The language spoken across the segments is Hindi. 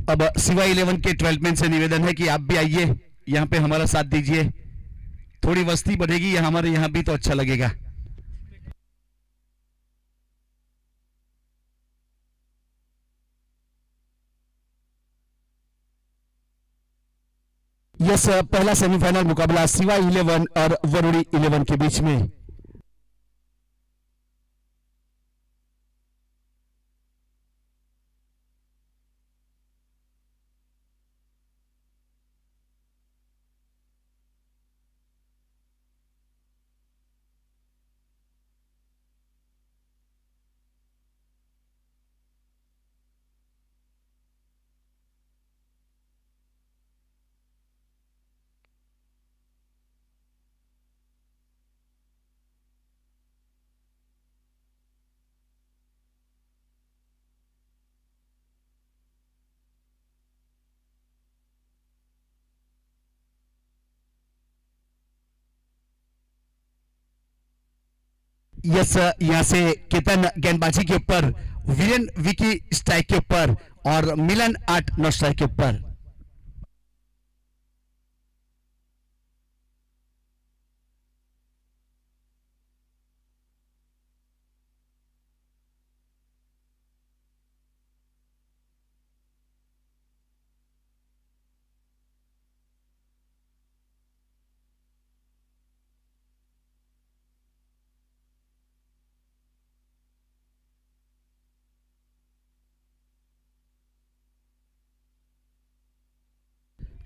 अब सिवा 11 के 12 मैन से निवेदन है कि आप भी आइए, यहाँ पे हमारा साथ दीजिए। थोड़ी वस्ती बढ़ेगी हमारे यहाँ भी तो अच्छा लगेगा। यस, पहला सेमीफाइनल मुकाबला सिवा 11 और वरुणी 11 के बीच में। यस, यहां से केतन गेंदबाजी के ऊपर, वीरेन विकी स्ट्राइक के ऊपर और मिलन 8 स्ट्राइक के ऊपर।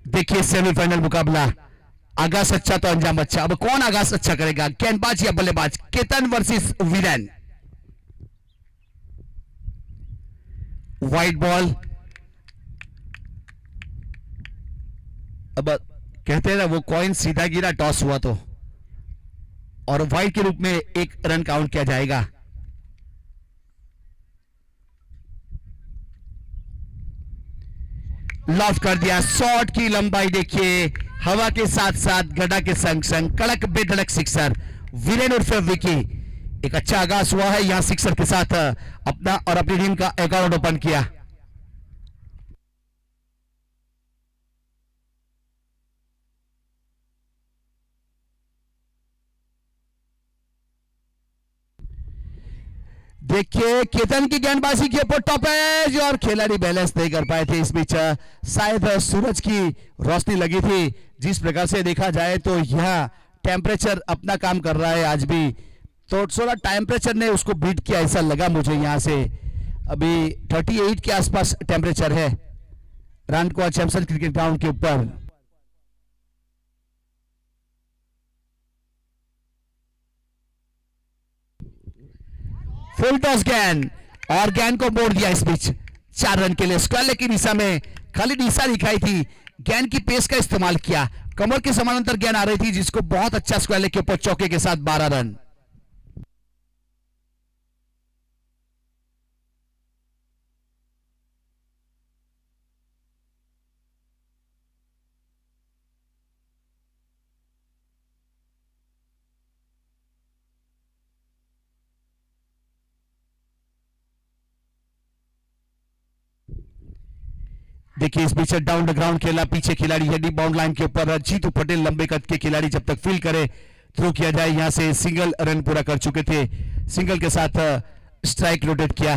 देखिए सेमीफाइनल मुकाबला, आगाज अच्छा तो अंजाम अच्छा। अब कौन आगाज अच्छा करेगा, गेंदबाज या बल्लेबाज? Ketan versus Viren. White ball. अब कहते हैं ना वो कॉइन सीधा गिरा, टॉस हुआ तो, और वाइट के रूप में 1 रन काउंट किया जाएगा। लॉफ्ट कर दिया, शॉट की लंबाई देखिए, हवा के साथ साथ गड्ढा के संग संग कड़क बेधड़क सिक्सर। वीरेन उर्फ विकी, एक अच्छा आगाज हुआ है यहां सिक्सर के साथ अपना और अपनी टीम का अकाउंट ओपन किया। देखिए केतन की गेंदबाजी के ऊपर टॉप एज और खिलाड़ी बैलेंस नहीं कर पाए थे। इस बीच शायद सूरज की रोशनी लगी थी। जिस प्रकार से देखा जाए तो यह टेम्परेचर अपना काम कर रहा है आज भी, तो थोड़ा टेम्परेचर ने उसको बीट किया ऐसा लगा मुझे। यहां से अभी 38 के आसपास टेम्परेचर है रानकुआ चैम्पियन क्रिकेट ग्राउंड के ऊपर। फुल टॉस गेंद, और गेंद को मोड़ दिया इस बीच 4 रन के लिए। स्क्वायर की दिशा में खाली दिशा दिखाई थी, गेंद की पेस का इस्तेमाल किया। कमर के समानांतर गेंद आ रही थी जिसको बहुत अच्छा स्क्वायर के ऊपर चौके के साथ 12 रन। देखिए इस बीच डाउन द ग्राउंड खेला, पीछे खिलाड़ी हेडी बाउंड लाइन के ऊपर। जीतू पटेल लंबे कद के खिलाड़ी जब तक फील्ड करे थ्रो किया जाए। यहां से सिंगल रन पूरा कर चुके थे, सिंगल के साथ स्ट्राइक रोटेट किया।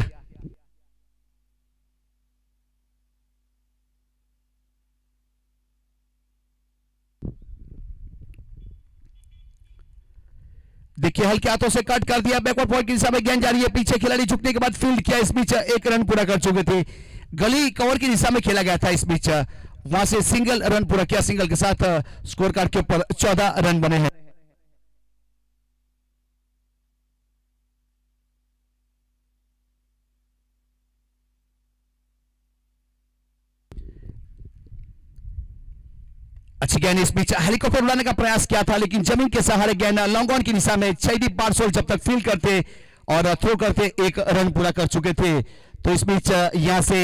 देखिए हल्के हाथों से कट कर दिया, बैकवर्ड पॉइंट की दिशा में गेंद जा रही है, पीछे खिलाड़ी झुकने के बाद फील्ड किया। इस बीच 1 रन पूरा कर चुके थे, गली कवर की दिशा में खेला गया था। इस बीच वहां से सिंगल रन पूरा किया, सिंगल के साथ स्कोर कार्ड के ऊपर 14 रन बने हैं। अच्छी गेंद, इस बीच हेलीकॉप्टर उड़ाने का प्रयास किया था लेकिन जमीन के सहारे गेंद लॉन्ग ऑन की दिशा में जयदीप बारसोल जब तक फील्ड करते और थ्रो करते 1 रन पूरा कर चुके थे। तो इस बीच यहां से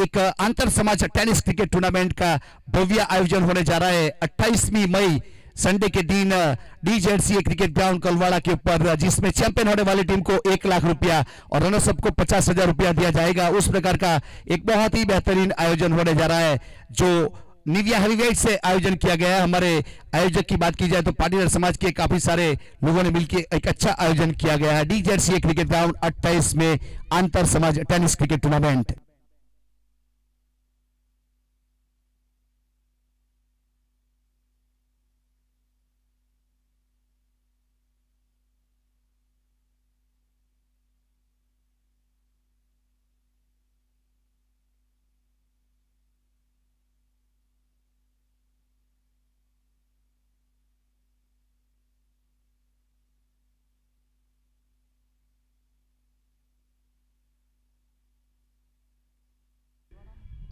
एक अंतर समाज टेनिस क्रिकेट टूर्नामेंट का भव्य आयोजन होने जा रहा है 28वीं मई संडे के दिन डीजेडसीए क्रिकेट ग्राउंड कलवाड़ा के ऊपर, जिसमें चैंपियन होने वाली टीम को 1 लाख रुपया और रनर्स अप को 50,000 रुपया दिया जाएगा। उस प्रकार का एक बहुत ही बेहतरीन आयोजन होने जा रहा है जो निविया हेवीवेट से आयोजन किया गया है। हमारे आयोजक की बात की जाए तो पाटीदार समाज के काफी सारे लोगों ने मिलकर एक अच्छा आयोजन किया गया है। डीजेडसीए क्रिकेट ग्राउंड 28 में अंतर समाज टेनिस क्रिकेट टूर्नामेंट।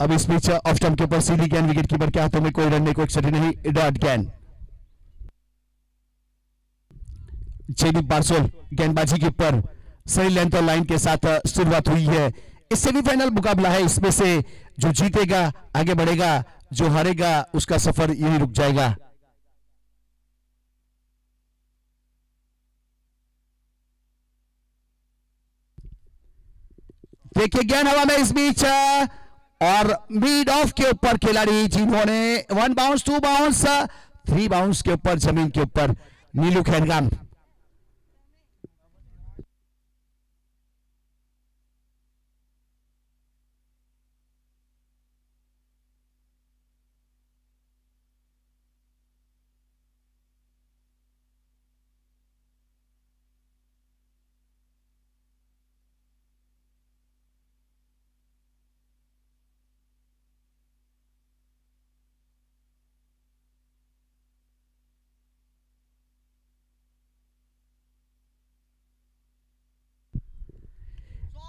अब इस बीच ऑफ स्टंप के ऊपर सीधी गेंद विकेट कीपर के हाथों में, कोई रन नहीं, कोई क्षति नहीं, डॉट गेंद। जयदीप पार्सोल गेंदबाजी के ऊपर सही लेंथ और लाइन के साथ शुरुआत हुई है। इस सेमीफाइनल मुकाबला है, इसमें से जो जीतेगा आगे बढ़ेगा, जो हारेगा उसका सफर यही रुक जाएगा। देखिए गेंद हवा में इस बीच और मिड ऑफ के ऊपर खिलाड़ी जिन्होंने 1 बाउंस 2 बाउंस 3 बाउंस के ऊपर जमीन के ऊपर नीलू खैरगाम।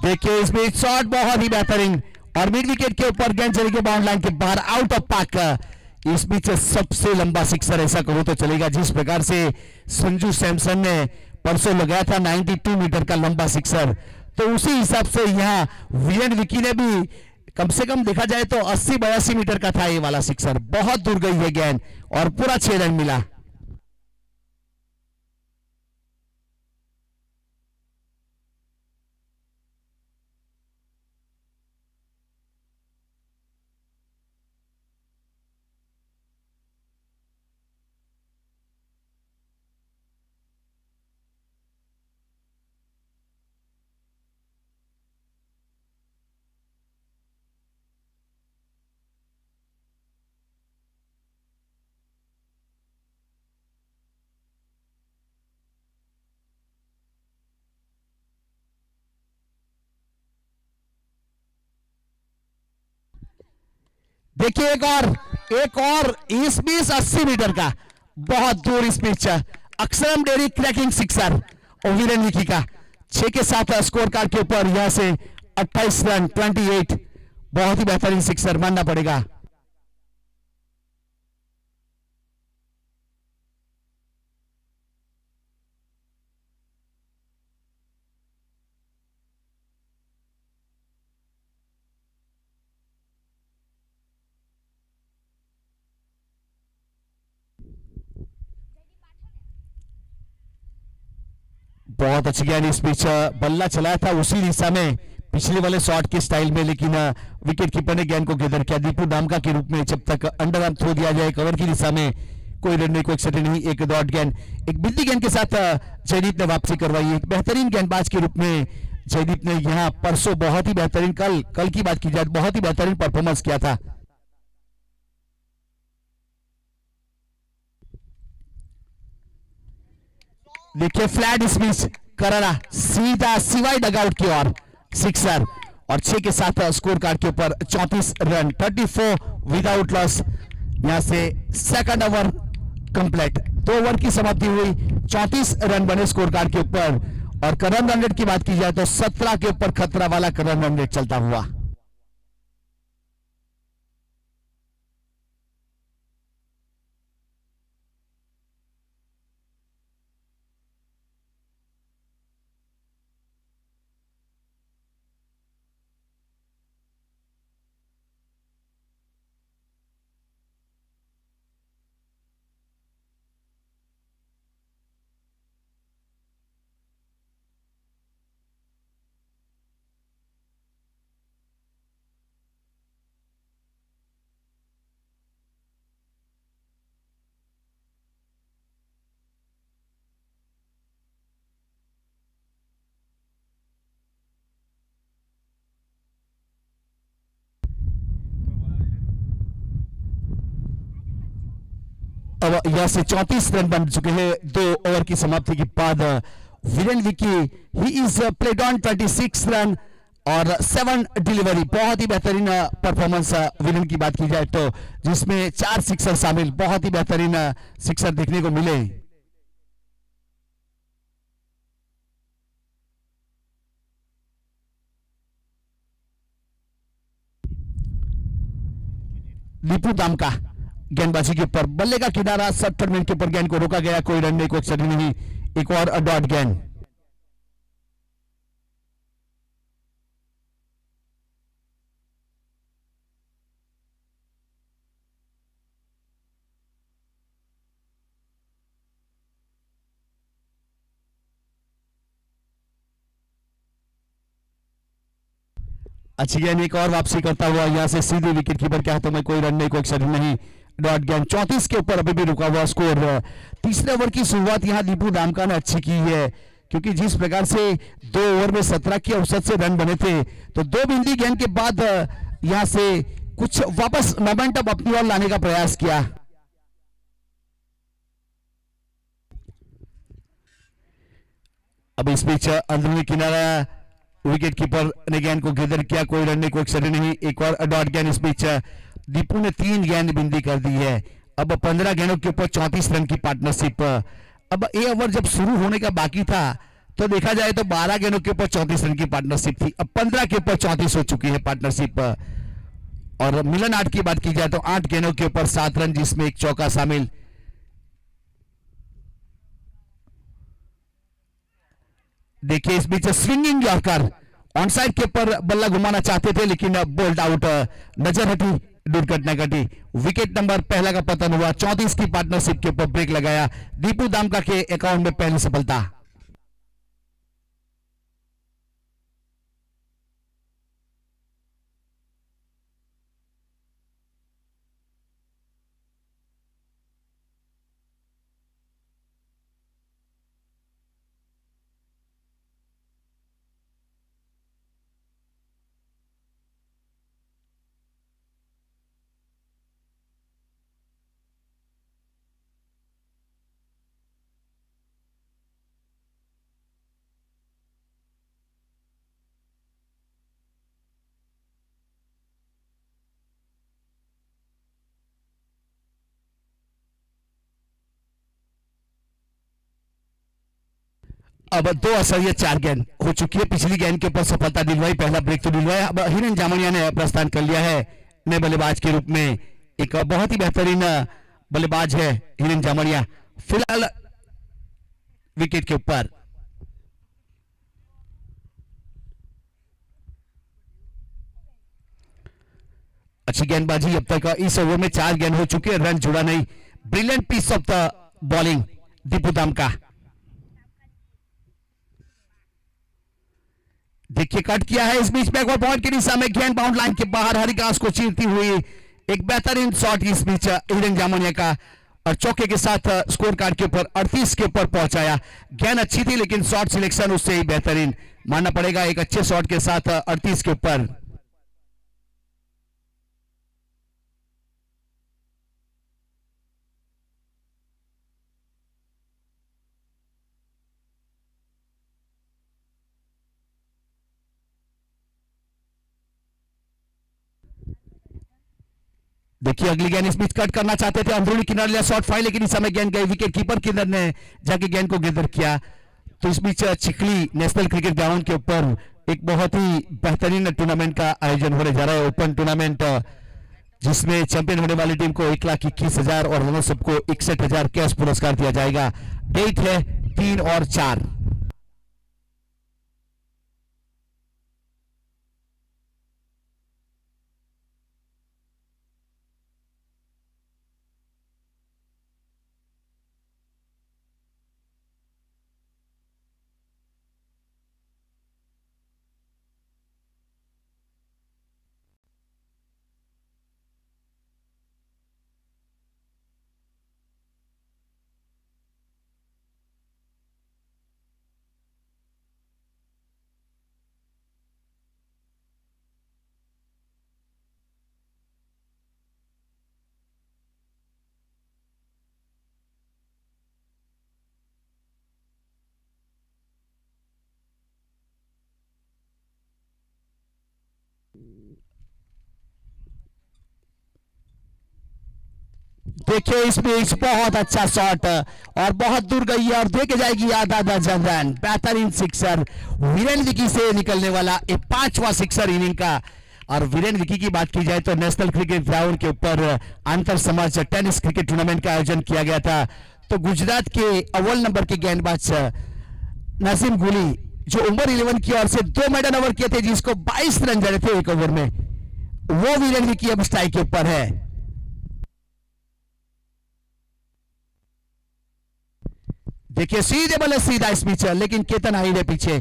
देखिए इस बीच शॉट बहुत ही बेहतरीन और मिड विकेट के ऊपर गेंद चली गई बाउंड लाइन के बाहर, आउट ऑफ पार्क। इस बीच सबसे लंबा सिक्सर ऐसा कहूं तो चलेगा, जिस प्रकार से संजू सैमसन ने परसों लगाया था 92 मीटर का लंबा सिक्सर, तो उसी हिसाब से यहां वीरेन विकी ने भी कम से कम देखा जाए तो 80-82 मीटर का था ये वाला सिक्सर। बहुत दूर गई है गेंद और पूरा 6 रन मिला। देखिए एक और इस बीच 80 मीटर का बहुत दूर इस बीच अक्षरम डेरी क्रैकिंग सिक्सर वीरेन विकी का 6 के साथ स्कोर कार्ड के ऊपर यहां से 28 रन 28, बहुत ही बेहतरीन सिक्सर मानना पड़ेगा। बहुत अच्छी गेंद इस बीच बल्ला चलाया था उसी दिशा में पिछले वाले शॉट के स्टाइल में, लेकिन विकेट कीपर ने गेंद को गेदर किया दीपू डामका के रूप में। जब तक अंडर आर्म थ्रो दिया जाए कवर की दिशा में, कोई रन नहीं, कोई क्षति नहीं, एक डॉट गेंद। एक बिल्ली गेंद के साथ जयदीप ने वापसी करवाई। एक बेहतरीन गेंदबाज के रूप में जयदीप ने यहां परसों बहुत ही बेहतरीन, कल की बात की जाए बहुत ही बेहतरीन परफॉर्मेंस किया था। देखिए फ्लैट स्मिथ करारा सीधा सिवाय डगआउट की ओर सिक्सर और 6 के साथ स्कोर कार्ड के ऊपर 34 रन 34 विदाउट लॉस। यहां से सेकंड ओवर कंप्लीट, 2 ओवर की समाप्ति हुई, 34 रन बने स्कोर कार्ड के ऊपर। और करंट रन रेट की बात की जाए तो 17 के ऊपर खतरा वाला करंट रन रेट चलता हुआ। अब यहां से 34 रन बन चुके हैं 2 ओवर की समाप्ति के बाद। Viren Vicky he is played on 26 run और 7 डिलीवरी। बहुत ही बेहतरीन परफॉर्मेंस वीरेन की बात की जाए तो, जिसमें 4 सिक्सर शामिल, बहुत ही बेहतरीन सिक्सर देखने को मिले। दीपू दामका गेंदबाजी के ऊपर, बल्ले का किनारा, 70 मिनट के ऊपर गेंद को रोका गया, कोई रन नहीं, कोई एक्शन नहीं, एक और डॉट गेंद। अच्छी गेंद, एक और वापसी करता हुआ यहां से सीधे विकेट कीपर के हाथों में, कोई रन नहीं, कोई एक्शन नहीं, डॉट गेंद। 34 के ऊपर अभी भी रुका हुआ स्कोर। तीसरे ओवर की शुरुआत यहां दीपू दामका ने अच्छी की है, क्योंकि जिस प्रकार से 2 ओवर में 17 की औसत से रन बने थे, तो 2 बिंदी गेंद के बाद यहां से कुछ वापस मोमेंटम अपनी ओर लाने का प्रयास किया। अब इस बीच अंदरूनी किनारा, विकेट कीपर ने गेंद को गेंदर किया, कोई रन नहीं, कोई एक्शन नहीं, एक और डॉट गेंद। इस बीच दीपू ने 3 गेंद बिंदी कर दी है। अब 15 गेंदों के ऊपर 34 रन की पार्टनरशिप। अब ये ओवर जब शुरू होने का बाकी था तो देखा जाए तो 12 गेंदों के ऊपर 34 रन की पार्टनरशिप थी, अब 15 के ऊपर 34 हो चुकी है पार्टनरशिप। और मिलन 8 की बात की जाए तो 8 गेंदों के ऊपर 7 रन, जिसमें एक चौका शामिल। देखिए इस बीच स्विंगिंग यॉर्कर, ऑन साइड के ऊपर बल्ला घुमाना चाहते थे, लेकिन बोल्ड आउट, नजर हटी, दुर्घटना घटी, विकेट नंबर पहला का पतन हुआ। 34 की पार्टनरशिप के ऊपर ब्रेक लगाया, दीपू दामका के अकाउंट में पहली सफलता। अब 2 असरियत 4 गेंद हो चुकी है, पिछली गेंद के ऊपर सफलता दिलवाई, पहला ब्रेक तो दिलवाया। अब हिरेन जामनिया ने प्रस्थान कर लिया है नए बल्लेबाज के रूप में। एक बहुत ही बेहतरीन बल्लेबाज है हिरेन जामनिया, फिलहाल विकेट के ऊपर। अच्छी गेंदबाजी अब तक इस ओवर में 4 गेंद हो चुके हैं, रन जुड़ा नहीं। Brilliant piece of the bowling Deepu दामका। देखिए कट किया है, इस बीच बैकवर्ड पॉइंट के दिशा में गेंद बाउंड लाइन के बाहर हरी घास को चीरती हुई, एक बेहतरीन शॉट इस बीच हिरेन जामनिया का, और चौके के साथ स्कोर कार्ड के ऊपर 38 के ऊपर पहुंचाया। गेंद अच्छी थी लेकिन शॉट सिलेक्शन उससे ही बेहतरीन मानना पड़ेगा, एक अच्छे शॉट के साथ 38 के ऊपर। देखिए अगली गेंद इस बीच कट करना चाहते थे, अंदरूनी किनारे लिया शॉट फाइल, लेकिन इस समय गेंद गई विकेट कीपर किन्नर ने जाके गेंद को गेंदर किया। तो इस बीच चिखली नेशनल क्रिकेट ग्राउंड के ऊपर एक बहुत ही बेहतरीन टूर्नामेंट का आयोजन होने जा रहा है, ओपन टूर्नामेंट, जिसमें चैंपियन होने वाली टीम को 1,21,000 और रनर्स अप को 61,000 कैश पुरस्कार दिया जाएगा। डेट है 3 और 4। देखिए इस बीच बहुत अच्छा शॉट और बहुत दूर गई है और देके जाएगी आधा दर्जन रन। बेहतरीन सिक्सर वीरेन विकी से निकलने वाला एक 5वां सिक्सर इनिंग का। और वीरेन विकी की बात की जाए तो नेशनल क्रिकेट ग्राउंड के ऊपर अंतर समाज टेनिस क्रिकेट टूर्नामेंट का आयोजन किया गया था, तो गुजरात के अव्वल नंबर के गेंदबाज नसीम गुली जो उम्र 11 की ओर से 2 मेडल ओवर किए थे, जिसको 22 रन जड़े थे एक ओवर में, वो वीरेन विकी अब स्ट्राइक के ऊपर है। देखिए सीधे बल्ले सीधा इस पिच, लेकिन केतन हाइड है पीछे।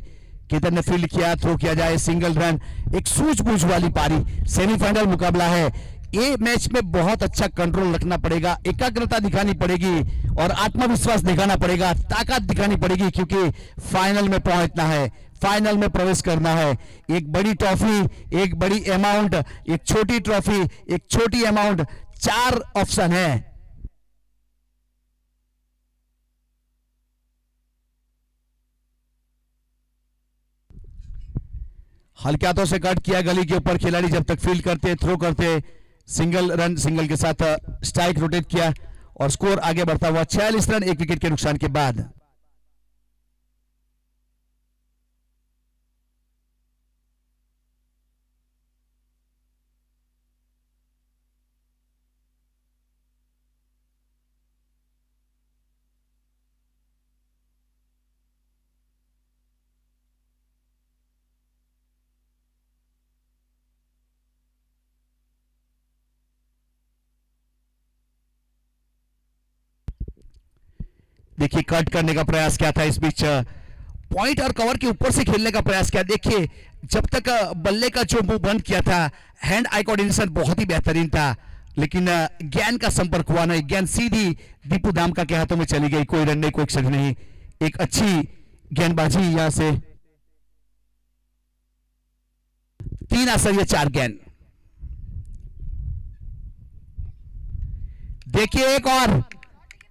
केतन ने फील्ड किया, थ्रो किया जाए, सिंगल रन, एक सूझबूझ वाली पारी। सेमीफाइनल मुकाबला है, ये मैच में बहुत अच्छा कंट्रोल रखना पड़ेगा, एकाग्रता दिखानी पड़ेगी और आत्मविश्वास दिखाना पड़ेगा, ताकत दिखानी पड़ेगी, क्योंकि फाइनल में पहुंचना है, फाइनल में प्रवेश करना है। एक बड़ी ट्रॉफी, एक बड़ी अमाउंट, एक छोटी ट्रॉफी, एक छोटी अमाउंट, 4 ऑप्शन है। हल्के हाथों से कट किया गली के ऊपर, खिलाड़ी जब तक फील्ड करते, थ्रो करते, सिंगल रन, सिंगल के साथ स्ट्राइक रोटेट किया और स्कोर आगे बढ़ता हुआ 46 रन 1 विकेट के नुकसान के बाद। देखिए कट करने का प्रयास किया था, इस बीच पॉइंट और कवर के ऊपर से खेलने का प्रयास किया। देखिए जब तक बल्ले का जो मुंह बंद किया था, हैंड आई कोऑर्डिनेशन बहुत ही बेहतरीन था, लेकिन गेंद का संपर्क हुआ नहीं, गेंद सीधी दीपू दामका के हाथों में चली गई। कोई रन नहीं, कोई क्षति नहीं, एक अच्छी गेंदबाजी यहां से। 3 आसर 4 गेंद। देखिए एक और,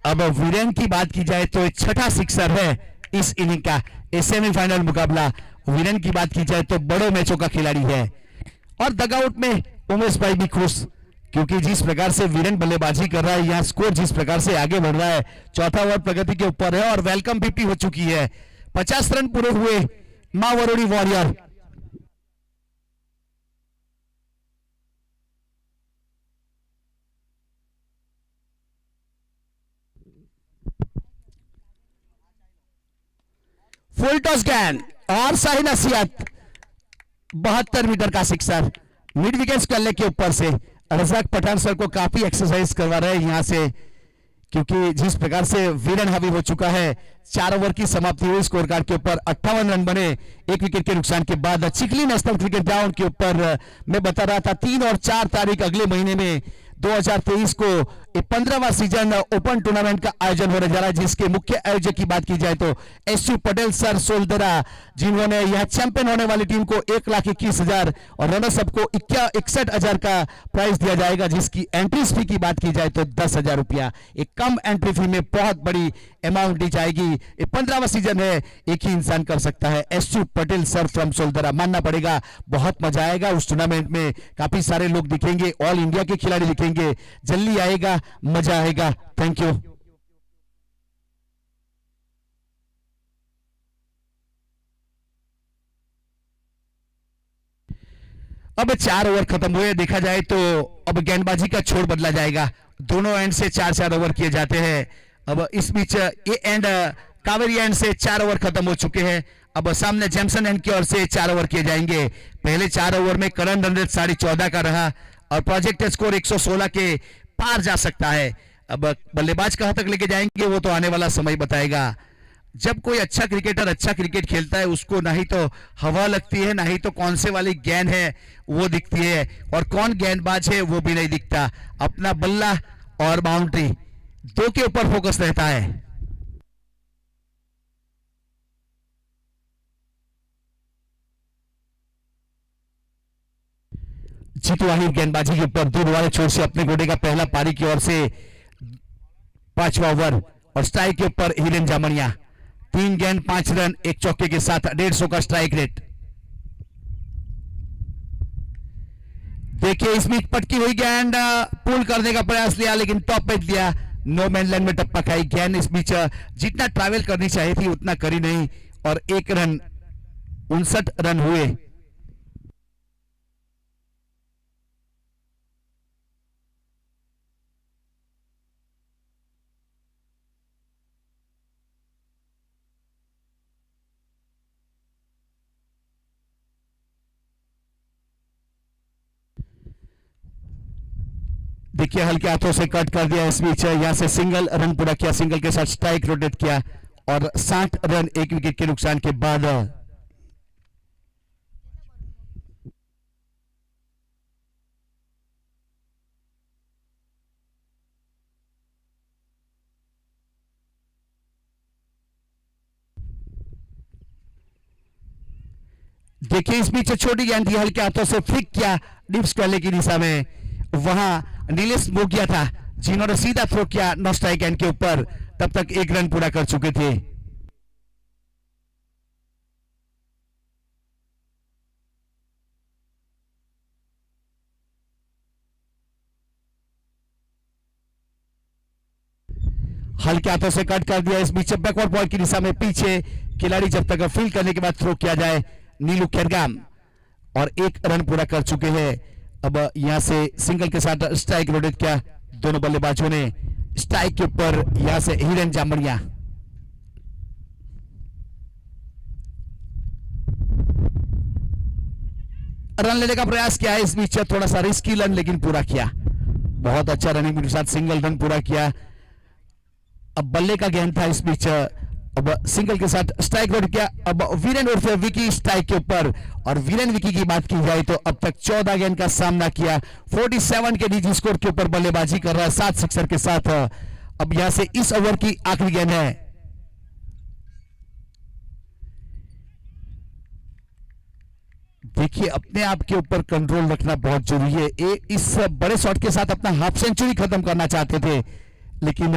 अब वीरेन की बात की जाए तो 6ठा सिक्सर है इस इनिंग का। सेमीफाइनल मुकाबला, वीरेन की बात की जाए तो बड़ों मैचों का खिलाड़ी है। और डगआउट में उमेश भाई भी खुश, क्योंकि जिस प्रकार से वीरेन बल्लेबाजी कर रहा है, यहां स्कोर जिस प्रकार से आगे बढ़ रहा है, चौथा ओवर प्रगति के ऊपर है और वेलकम 50 हो चुकी है। 50 रन पूरे हुए मां वरोड़ी वॉरियर। फुल टॉस गेंद और सही नसीहत, 72 मीटर का सिक्सर मिड विकेट करने के ऊपर से। रजाक पठान सर को काफी एक्सरसाइज करवा रहे हैं यहां से, क्योंकि जिस प्रकार से वीरेन हावी हो चुका है। 4 ओवर की समाप्ति हुई, स्कोर कार्ड के ऊपर 58 रन बने 1 विकेट के नुकसान के बाद। चिखली नेशनल क्रिकेट ग्राउंड के ऊपर मैं बता रहा था 3 और 4 तारीख अगले महीने में 2023 को 15वां सीजन ओपन टूर्नामेंट का आयोजन होने जा रहा है, जिसके मुख्य आयोजक की बात की जाए तो एसयू पटेल सर सोलदरा, जिन्होंने यह चैंपियन होने वाली टीम को 1,21,000 और रनर्स अप को 61,000 का प्राइज दिया जाएगा, जिसकी एंट्री फी की बात की जाए तो 10,000 रुपया। एक कम एंट्री फी में बहुत बड़ी अमाउंट दी जाएगी। 15वां सीजन है, एक ही इंसान कर सकता है, SU Patel sir from Soldara. मानना पड़ेगा बहुत मजा आएगा उस टूर्नामेंट में, काफी सारे लोग दिखेंगे, ऑल इंडिया के खिलाड़ी दिखेंगे, जल्दी आएगा, मजा आएगा। Thank you. अब 4 ओवर खत्म हुए, देखा जाए तो अब गेंदबाजी का छोर बदला जाएगा, दोनों एंड से 4-4 ओवर किए जाते हैं। अब इस बीच ये एंड कावेरी एंड से 4 ओवर खत्म हो चुके हैं। अब सामने जैमसन एंड की ओर से 4 ओवर किए जाएंगे। पहले 4 ओवर में करंट रन रेट 14.5 का रहा और प्रोजेक्ट स्कोर 116 के पार जा सकता है। अब बल्लेबाज कहां तक लेके जाएंगे वो तो आने वाला समय बताएगा। जब कोई अच्छा क्रिकेटर अच्छा क्रिकेट खेलता है, उसको ना ही तो हवा लगती है, ना ही तो कौन से वाली गेंद है वो दिखती है, और कौन गेंदबाज है वो भी नहीं दिखता। अपना बल्ला और बाउंड्री दो के ऊपर फोकस रहता है। जीतू आहिर गेंदबाजी के ऊपर दूर वाले छोर से अपने गोडे का पहला पारी की ओर से 5वां ओवर और स्ट्राइक के ऊपर हिरेन जामनिया। 3 गेंद 5 रन 1 चौके के साथ 150 का स्ट्राइक रेट। देखिए इसमें पटकी हुई गेंद पुल करने का प्रयास लिया लेकिन टॉप पे दिया, नो मैन लैंड में टप्पा खाई गेंद। इस बीच जितना ट्रैवल करनी चाहिए थी उतना करी नहीं और 1 रन 59 रन हुए। देखिए हल्के हाथों से कट कर दिया इस बीच, यहां से सिंगल रन पूरा किया, सिंगल के साथ स्ट्राइक रोटेट किया और 60 रन 1 विकेट के नुकसान के बाद। देखिए इस बीच छोटी गेंद थी, हल्के हाथों से फ्लिक किया डीप स्क्वायर की दिशा में, वहां नीलेश मोगिया था जिन्होंने सीधा थ्रो किया नो स्ट्राइक एंड के ऊपर, तब तक 1 रन पूरा कर चुके थे। हल्के हाथों से कट कर दिया इस बीच, बैकवर्ड बॉल की दिशा में पीछे खिलाड़ी जब तक फील्ड करने के बाद थ्रो किया जाए, नीलू खेरगाम और 1 रन पूरा कर चुके हैं। अब यहां से सिंगल के साथ स्ट्राइक रोटेट किया दोनों बल्लेबाजों ने, स्ट्राइक के ऊपर यहां से हिरन जामड़िया। रन लेने का प्रयास किया है इस बीच, थोड़ा सा रिस्की रन लेकिन पूरा किया, बहुत अच्छा रनिंग के साथ सिंगल रन पूरा किया। अब बल्ले का गेंद था इस बीच, अब सिंगल के साथ स्ट्राइक रोड किया। अब वीरेन उर्फ विकी स्ट्राइक के ऊपर, और वीरेन विकी की बात की जाए तो अब तक 14 गेंद का सामना किया, 47 के डीजी स्कोर के ऊपर बल्लेबाजी कर रहा है 7 सिक्सर के साथ। अब यहां से इस ओवर की आखिरी गेंद है। देखिए अपने आप के ऊपर कंट्रोल रखना बहुत जरूरी है। इस बड़े शॉट के साथ अपना हाफ सेंचुरी खत्म करना चाहते थे लेकिन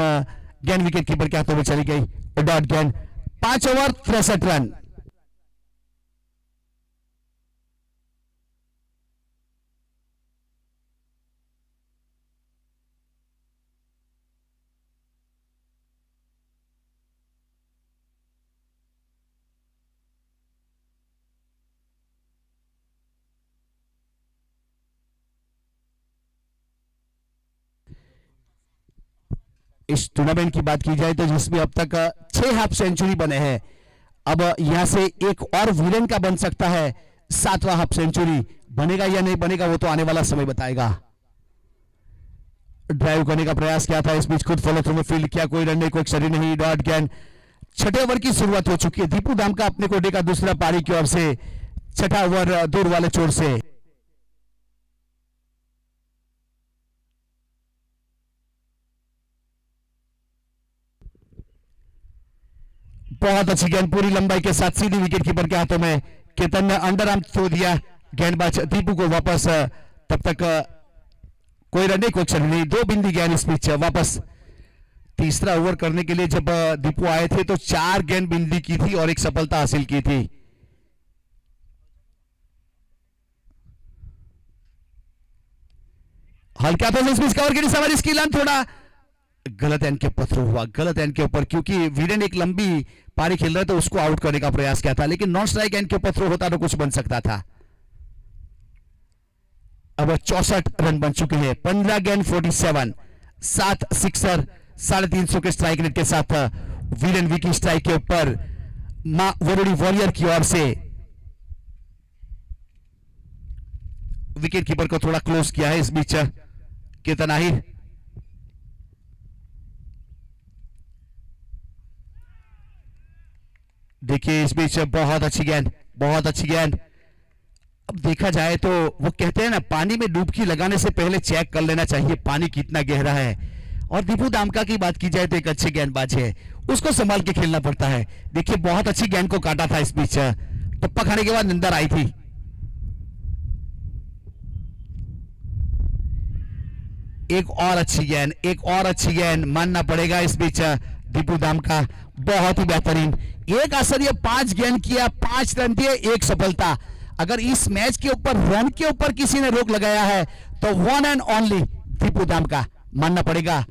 गेंद विकेट कीपर के हाथों में चली गई, डॉट गेंद। 5 ओवर 63 रन। इस टूर्नामेंट की बात की जाए तो जिसमें अब तक 6 हाफ सेंचुरी बने हैं, अब यहां से एक और वीरेन का बन सकता है 7वां हाफ सेंचुरी। बनेगा या नहीं बनेगा वो तो आने वाला समय बताएगा। ड्राइव करने का प्रयास किया था इस बीच, खुद फॉलो थ्रू में फील्ड किया, कोई रन नहीं, कोई शरी नहीं, डॉट गेंद। 6ठे ओवर की शुरुआत हो चुकी है, दीपू दाम का अपने कोटे का दूसरा पारी की ओर से 6ठा ओवर दूर वाले छोर से। बहुत अच्छी गेंद पूरी लंबाई के साथ सीधी विकेट कीपर के हाथों में, केतन ने अंडर आर्म थ्रो दिया गेंदबाज दीपू को वापस, तब तक कोई रन नहीं, कोई क्षण नहीं, 2 बिंदी गेंद इस बीच वापस। तीसरा ओवर करने के लिए जब दीपू आए थे तो 4 गेंद बिंदी की थी और 1 सफलता हासिल की थी। हल्का था इस बीच कवर की दिशा में, इसकी लाइन थोड़ा गलत एंड के ऊपर थ्रो हुआ, गलत एंड के ऊपर, क्योंकि वीरेन एक लंबी पारी खेल रहे थे, उसको आउट करने का प्रयास किया था, लेकिन नॉन स्ट्राइक एंड के ऊपर थ्रो होता तो कुछ बन सकता था। अब 64 रन बन चुके हैं, 15 गेंद 47, 7 सिक्सर, 350 के स्ट्राइक रेट के साथ वीरेन विकी स्ट्राइक के ऊपर मां वरुणी वॉरियर की ओर से। विकेट कीपर को थोड़ा क्लोज किया है इस बीच केतन आहिर। देखिए इस बीच बहुत अच्छी गेंद, बहुत अच्छी गेंद। अब देखा जाए तो वो कहते हैं ना, पानी में डुबकी लगाने से पहले चेक कर लेना चाहिए पानी कितना गहरा है, और दीपू दामका की बात की जाए तो एक अच्छे गेंदबाज है, उसको संभाल के खेलना पड़ता है। देखिए बहुत अच्छी गेंद को काटा था इस बीच, टप्पा खाने के बाद निंदर आई थी। एक और अच्छी गेंद, एक और अच्छी गेंद मानना पड़ेगा इस बीच दीपू दामका, बहुत ही बेहतरीन। एक असर ये 5 गेंद किया, 5 रन दिए, 1 सफलता। अगर इस मैच के ऊपर रन के ऊपर किसी ने रोक लगाया है तो वन एंड ओनली दीपू दाम का मानना पड़ेगा।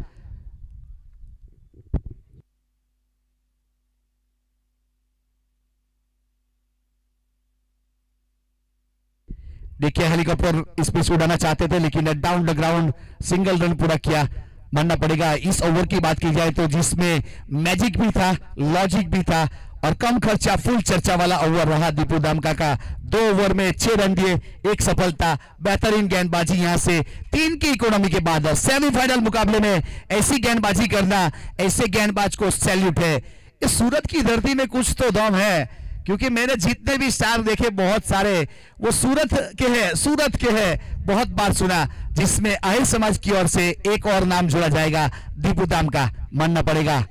देखिए हेलीकॉप्टर इस पिच उड़ाना चाहते थे लेकिन down the ground single run पूरा किया। मानना पड़ेगा इस ओवर की बात की जाए तो जिसमें मैजिक भी था, लॉजिक भी था और कम खर्चा फुल चर्चा वाला ओवर रहा दीपू दामका का। 2 ओवर में 6 रन दिए, 1 सफलता, बेहतरीन गेंदबाजी। यहां से 3 की इकोनॉमी के बाद सेमीफाइनल मुकाबले में ऐसी गेंदबाजी करना, ऐसे गेंदबाज को सैल्यूट है। इस सूरत की धरती में कुछ तो दम है, क्योंकि मैंने जितने भी स्टार देखे बहुत सारे वो सूरत के हैं बहुत बार सुना, जिसमें आहिर समाज की ओर से एक और नाम जोड़ा जाएगा दीपू दाम का, मानना पड़ेगा।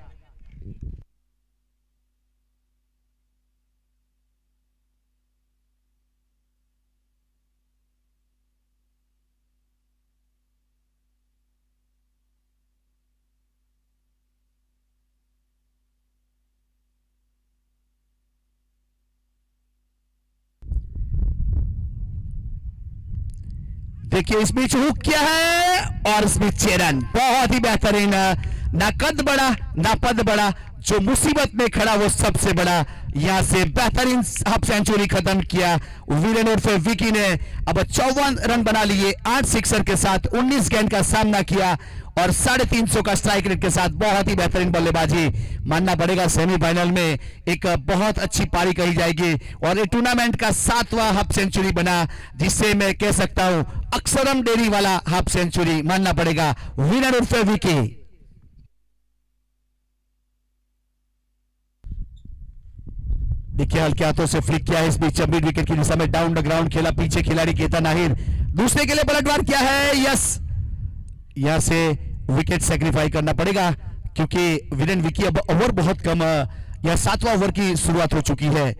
देखिए इस बीच हुक किया है और इस बीच 6 रन, बहुत ही बेहतरीन। ना कद बड़ा ना पद बड़ा, जो मुसीबत में खड़ा वो सबसे बड़ा। यहां से बेहतरीन हाफ सेंचुरी खत्म किया वीरेन उर्फे विकी ने। अब 54 रन बना लिए 8 सिक्सर के साथ, 19 गेंद का सामना किया और 350 का स्ट्राइक रेट के साथ बहुत ही बेहतरीन बल्लेबाजी। मानना पड़ेगा सेमीफाइनल में एक बहुत अच्छी पारी कही जाएगी और ये टूर्नामेंट का 7वां हाफ सेंचुरी बना, जिससे मैं कह सकता हूं अक्षरम डेरी वाला हाफ सेंचुरी। मानना पड़ेगा विनर उर्फे विकी। देखिए हल्के हाथों से फ्लिक किया है इस बीच मिड विकेट की दिशा में, डाउन द ग्राउंड खेला, पीछे खिलाड़ी केतन आहिर दूसरे के लिए पलटवार किया है। यस, यहां से विकेट सेक्रीफाई करना पड़ेगा क्योंकि विरेन विकी अब ओवर बहुत कम, यह 7वां ओवर की शुरुआत हो चुकी है।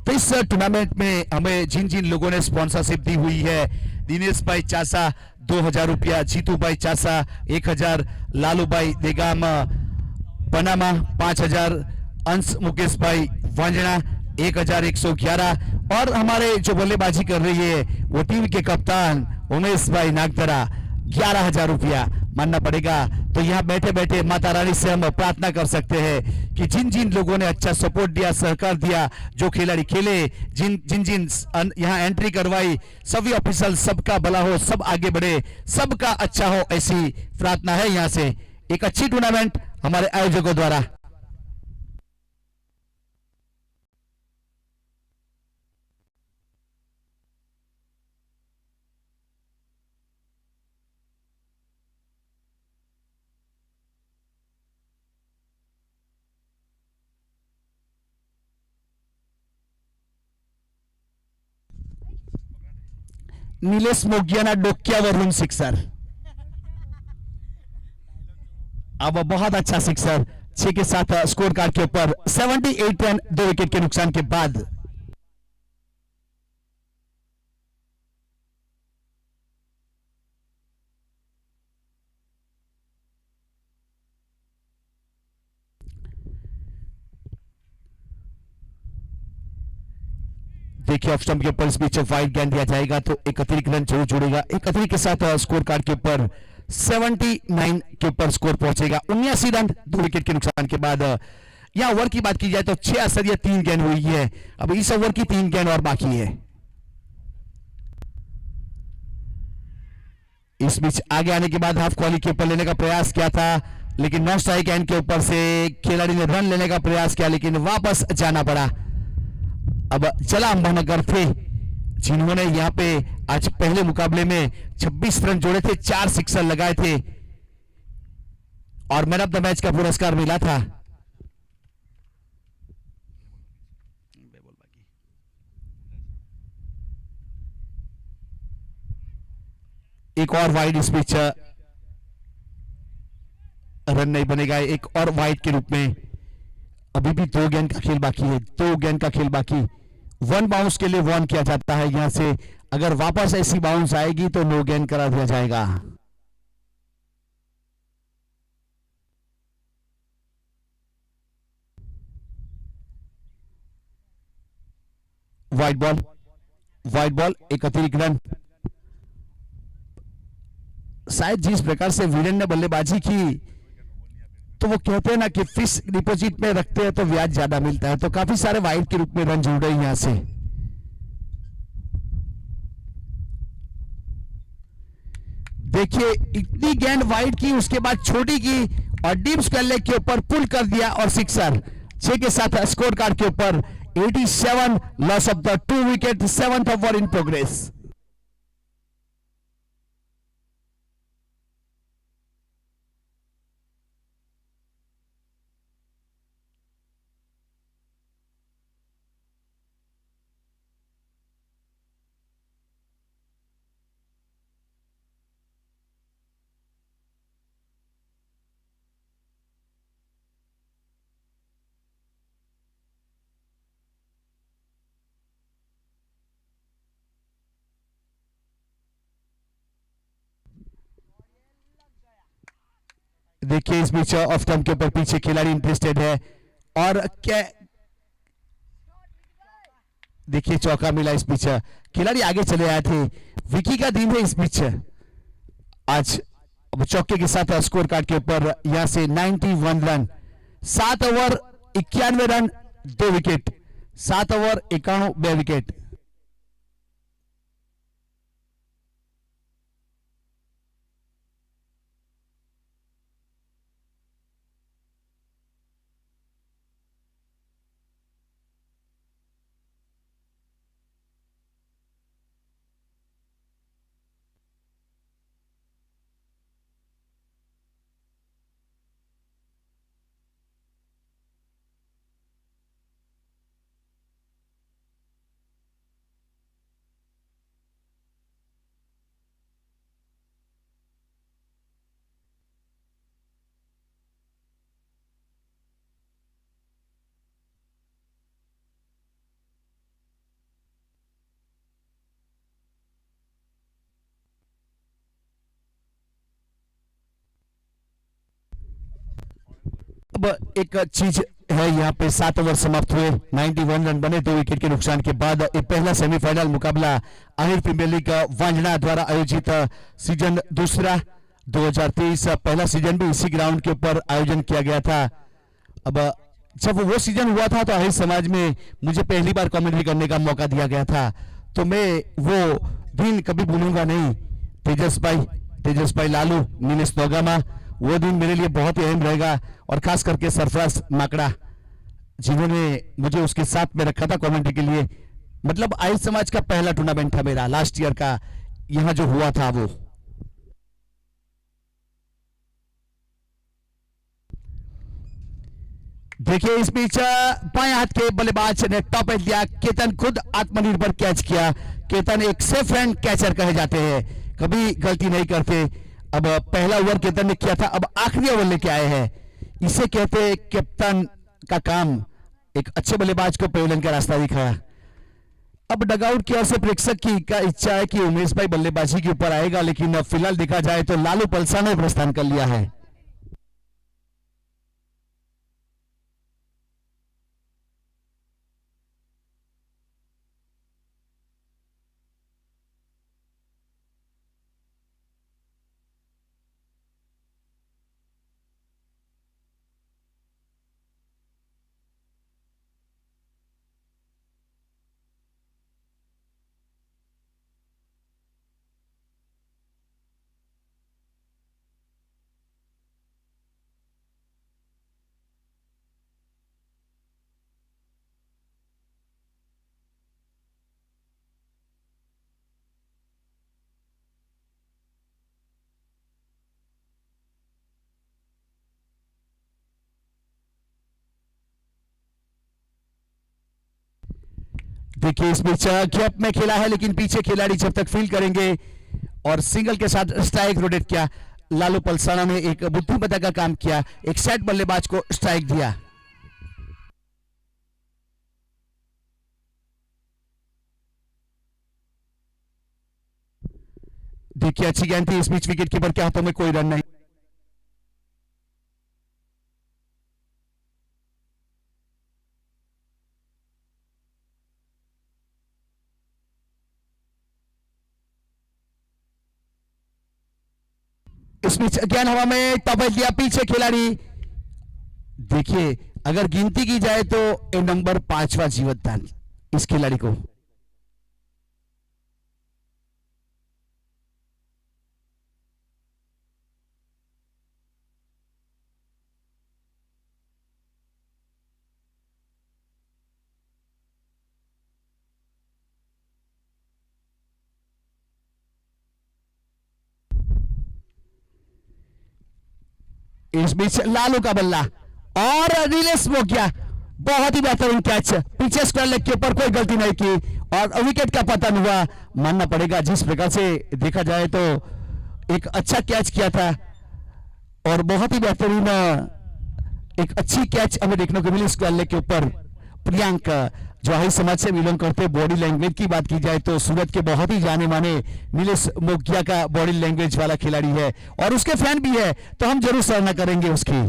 तो इस टूर्नामेंट में हमें जिन जिन लोगों ने स्पॉन्सरशिप दी हुई है, दिनेश भाई चासा 2000 रुपया, जीतू भाई चासा 1000, लालू भाई देगाम पनामा 5000, अंश मुकेश भाई वांजना 1111 और हमारे जो बल्लेबाजी कर रही है वो टीम के कप्तान उमेश भाई नागदरा 11,000 रुपया। मानना पड़ेगा तो यहाँ बैठे बैठे माता रानी से हम प्रार्थना कर सकते हैं कि जिन जिन लोगों ने अच्छा सपोर्ट दिया, सहकार दिया, जो खिलाड़ी खेले, जिन जिन जिन यहाँ एंट्री करवाई, सभी ऑफिसर, सबका भला हो, सब आगे बढ़े, सबका अच्छा हो, ऐसी प्रार्थना है। यहाँ से एक अच्छी टूर्नामेंट हमारे आयोजकों द्वारा। निलेश मोगियाना डोक्यावरून सिक्सर, अब बहुत अच्छा सिक्सर 6 के साथ स्कोर कार्ड के ऊपर 78 रन 2 विकेट के नुकसान के बाद। देखिए ऑफ स्टंप के ऊपर इस बीच वाइड गेंद दिया जाएगा तो एक अतिरिक्त रन जरूर जुड़ेगा। एक अतिरिक्त के साथ स्कोर कार्ड के ऊपर 79 के ऊपर स्कोर पहुंचेगा। 79 रन 2 विकेट के नुकसान के बाद। यहां ओवर की बात की जाए तो 6 असरिया 3 गेंद हुई है, अब इस ओवर की 3 गेंद और बाकी है। इस बीच आगे आने के बाद हाफ क्वाली के ऊपर लेने का प्रयास किया था, लेकिन नॉन स्ट्राइक गेंद के ऊपर से खिलाड़ी ने रन लेने का प्रयास किया लेकिन वापस जाना पड़ा। अब चला अंबानगर थे जिन्होंने यहां पे आज पहले मुकाबले में 26 रन जोड़े थे, 4 सिक्सर लगाए थे और मैन ऑफ द मैच का पुरस्कार मिला था। एक और वाइड इस बीच रन नहीं बनेगा, एक और वाइड के रूप में। अभी भी 2 गेंद का खेल बाकी है, 2 गेंद का खेल बाकी। 1 बाउंस के लिए वॉर्न किया जाता है। यहां से अगर वापस ऐसी बाउंस आएगी तो नो गेंद करा दिया जाएगा। वाइड बॉल, वाइड बॉल, एक अतिरिक्त रन। शायद जिस प्रकार से वीरेन ने बल्लेबाजी की, तो वो कहते हैं ना कि फिक्स डिपॉजिट में रखते हैं तो ब्याज ज्यादा मिलता है, तो काफी सारे वाइड के रूप में रन जुड़ रहे हैं यहां से। देखिए इतनी गेंद वाइड की, उसके बाद छोटी की और डीप स्क्वायर लेग के ऊपर पुल कर दिया और सिक्सर। 6 के साथ स्कोर कार्ड के ऊपर 87, loss of the 2 wicket, 7th over in progress. देखिए इस बीच ऑफ टर्म के ऊपर पीछे खिलाड़ी इंटरेस्टेड है और क्या, देखिए चौका मिला इस बीच, खिलाड़ी आगे चले आए थे। विकी का दिन है इस बीच आज। चौके के साथ स्कोर कार्ड के ऊपर यहां से 91 run, 7 over 91 run 2 wicket, 7 over 91 2 wicket. अब एक चीज है यहाँ पे, 7 ओवर समाप्त हुए, 91 रन बने 2 विकेट के नुकसान के बाद। एक पहला सेमीफाइनल मुकाबला अहिर प्रीमियर लीग वांजड़ा द्वारा आयोजित सीजन दूसरा 2023, पहला सीजन भी इसी ग्राउंड के ऊपर आयोजन किया गया था। अब जब वो सीजन हुआ था तो अहिर समाज में मुझे पहली बार कमेंट्री करने का मौका दिया गया था, तो मैं वो दिन कभी भूलूंगा नहीं। तेजस भाई लालू, नीलेश नोगामा, वो दिन मेरे लिए बहुत ही अहम रहेगा। और खास करके सरफराज माकड़ा, जिन्होंने मुझे उसके साथ में रखा था कमेंट्री के लिए। मतलब आहिर समाज का पहला टूर्नामेंट था मेरा, लास्ट ईयर का यहां जो हुआ था वो। देखिए इस बीच बाएं हाथ के बल्लेबाज ने टॉप एज दिया, केतन खुद आत्मनिर्भर कैच किया। केतन एक सेफ हैंड कैचर कहे जाते हैं, कभी गलती नहीं करते। अब पहला ओवर केतन ने किया था, अब आखिरी ओवर लेके आए हैं, इसे कहते हैं कैप्टन का काम। एक अच्छे बल्लेबाज को पेविलियन का रास्ता दिखाया। अब डगआउट की ओर से प्रेक्षक की का इच्छा है कि उमेश भाई बल्लेबाजी के ऊपर आएगा, लेकिन फिलहाल देखा जाए तो लालू पलसा ने प्रस्थान कर लिया है। देखिए इस बीच गैप में खेला है, लेकिन पीछे खिलाड़ी जब तक फील करेंगे और सिंगल के साथ स्ट्राइक रोटेट किया। लालू पलसाना ने एक बुद्धिमत्ता का काम किया, एक सेट बल्लेबाज को स्ट्राइक दिया। देखिए अच्छी गेंद थी, इस बीच विकेट कीपर के हाथों में कोई रन नहीं। इस बीच अगेन हवा में टॉप दिया पीछे खिलाड़ी। देखिए अगर गिनती की जाए तो ये नंबर 5वां जीवनदान इस खिलाड़ी को। इस बीच लालू का बल्ला और रिलीज हो गया। बहुत ही बेहतरीन कैच, पीछे स्क्वायर लेग के ऊपर कोई गलती नहीं की और विकेट का पतन हुआ। मानना पड़ेगा जिस प्रकार से देखा जाए तो एक अच्छा कैच किया था और बहुत ही बेहतरीन एक अच्छी कैच हमें देखने को मिली स्क्वायर लेग के ऊपर। प्रियांक जो हाई समाज से बिलोंग करते, बॉडी लैंग्वेज की बात की जाए तो सूरत के बहुत ही जाने माने नीलेश मोकिया का बॉडी लैंग्वेज वाला खिलाड़ी है और उसके फैन भी है, तो हम जरूर सराहना करेंगे उसकी।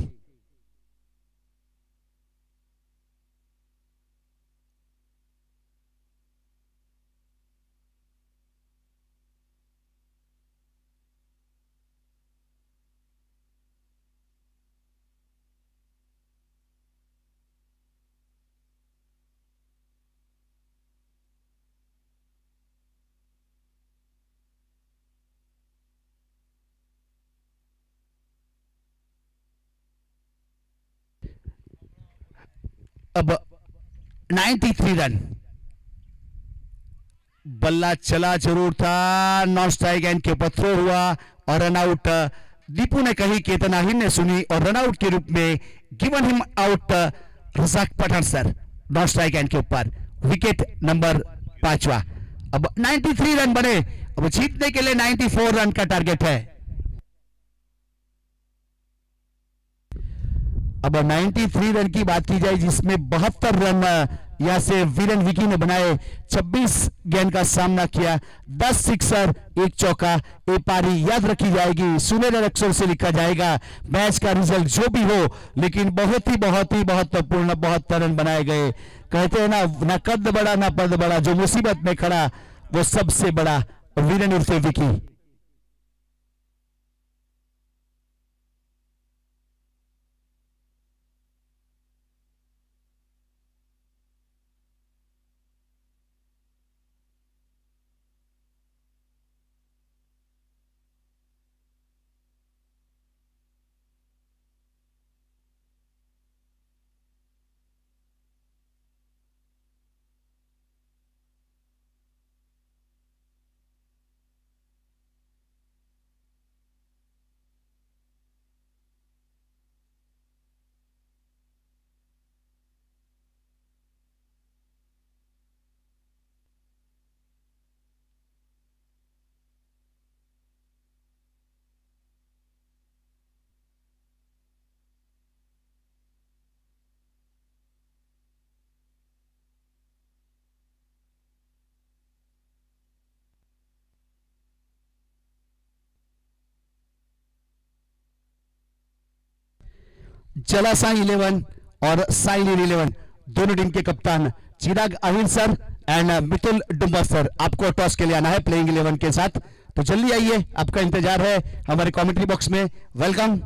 अब 93 रन, बल्ला चला जरूर था, नॉन स्ट्राइक एंड के ऊपर थ्रो हुआ और रन आउट। दीपू ने कही, केतन आहिर ने सुनी और रन आउट के रूप में given him out Razak Pathan sir, non strike end के ऊपर, विकेट नंबर 5वां। अब 93 रन बने, अब जीतने के लिए 94 रन का टारगेट है। अब 93 रन की बात की जाए जिसमें 72 रन यहां से वीरेन विकी ने बनाए, 26 गेंद का सामना किया, 10 सिक्सर, एक चौका, एक पारी याद रखी जाएगी, सुनहरे अक्षर से लिखा जाएगा मैच का रिजल्ट जो भी हो, लेकिन बहुत ही महत्वपूर्ण 72 रन बनाए गए। कहते हैं ना कद बड़ा ना पद बड़ा, जो मुसीबत में खड़ा वो सबसे बड़ा, वीरेन उर्फे विकी। जला साई 11 और साई 11 दोनों टीम के कप्तान Chirag Ahir sir and Mitul Dumba sir, आपको टॉस के लिए आना है प्लेइंग 11 के साथ, तो जल्दी आइए, आपका इंतजार है हमारे कमेंट्री बॉक्स में। वेलकम।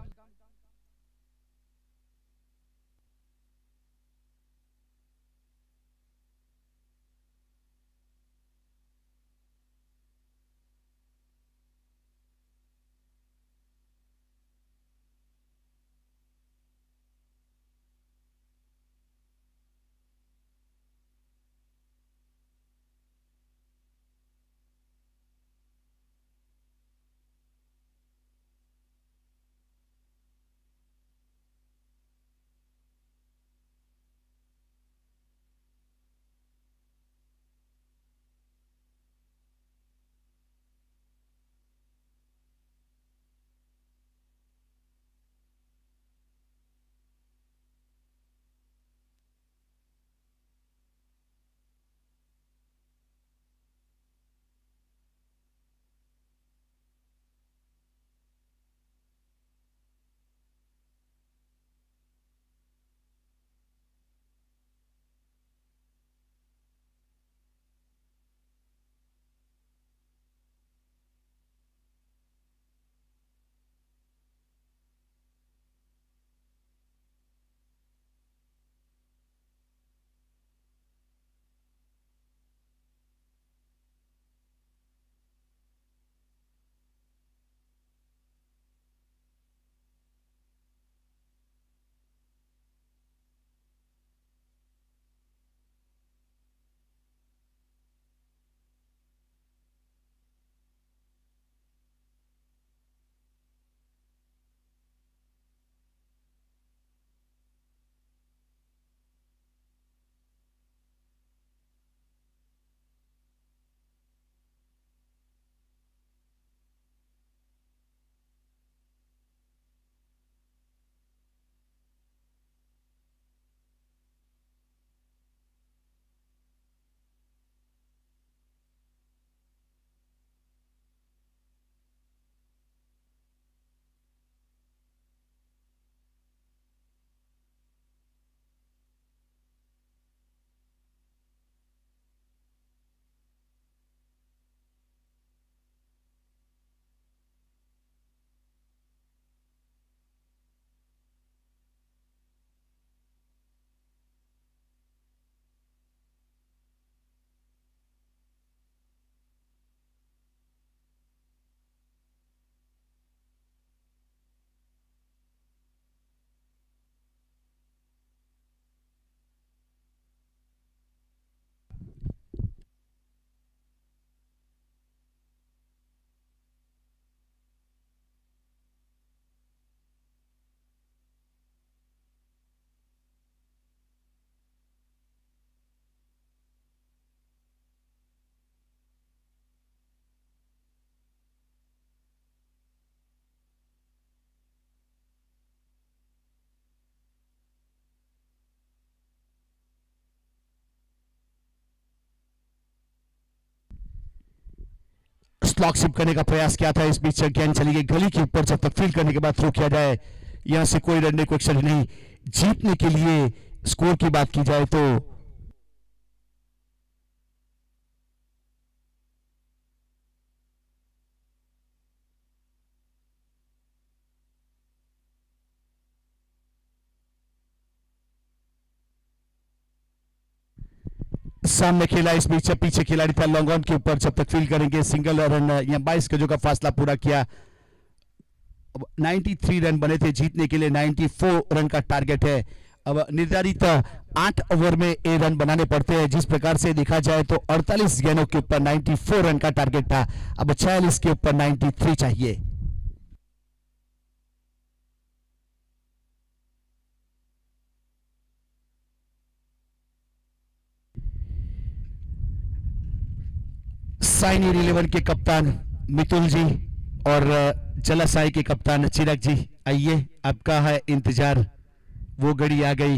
स्लॉक शिप करने का प्रयास किया था। इस बीच गेंद चली गई गली के ऊपर, जब तक फील्ड करने के बाद थ्रो किया जाए। यहां से कोई रन नहीं, कोई एक्शन नहीं। जीतने के लिए स्कोर की बात की जाए तो सामने खेला, इस बीच पीछे खिलाड़ी था लॉन्ग ऑन के ऊपर, जब तक फील्ड करेंगे सिंगल रन। या 22 गजों का फासला पूरा किया। 93 रन बने थे, जीतने के लिए 94 रन का टारगेट है। अब निर्धारित 8 ओवर में ये रन बनाने पड़ते हैं। जिस प्रकार से देखा जाए तो 48 गेंदों के ऊपर 94 रन का टारगेट था, अब 46 के ऊपर 93 चाहिए। साइनियर 11 के कप्तान मितुल जी और जलासाई के कप्तान चिराग जी, आइए आपका है इंतजार, वो घड़ी आ गई।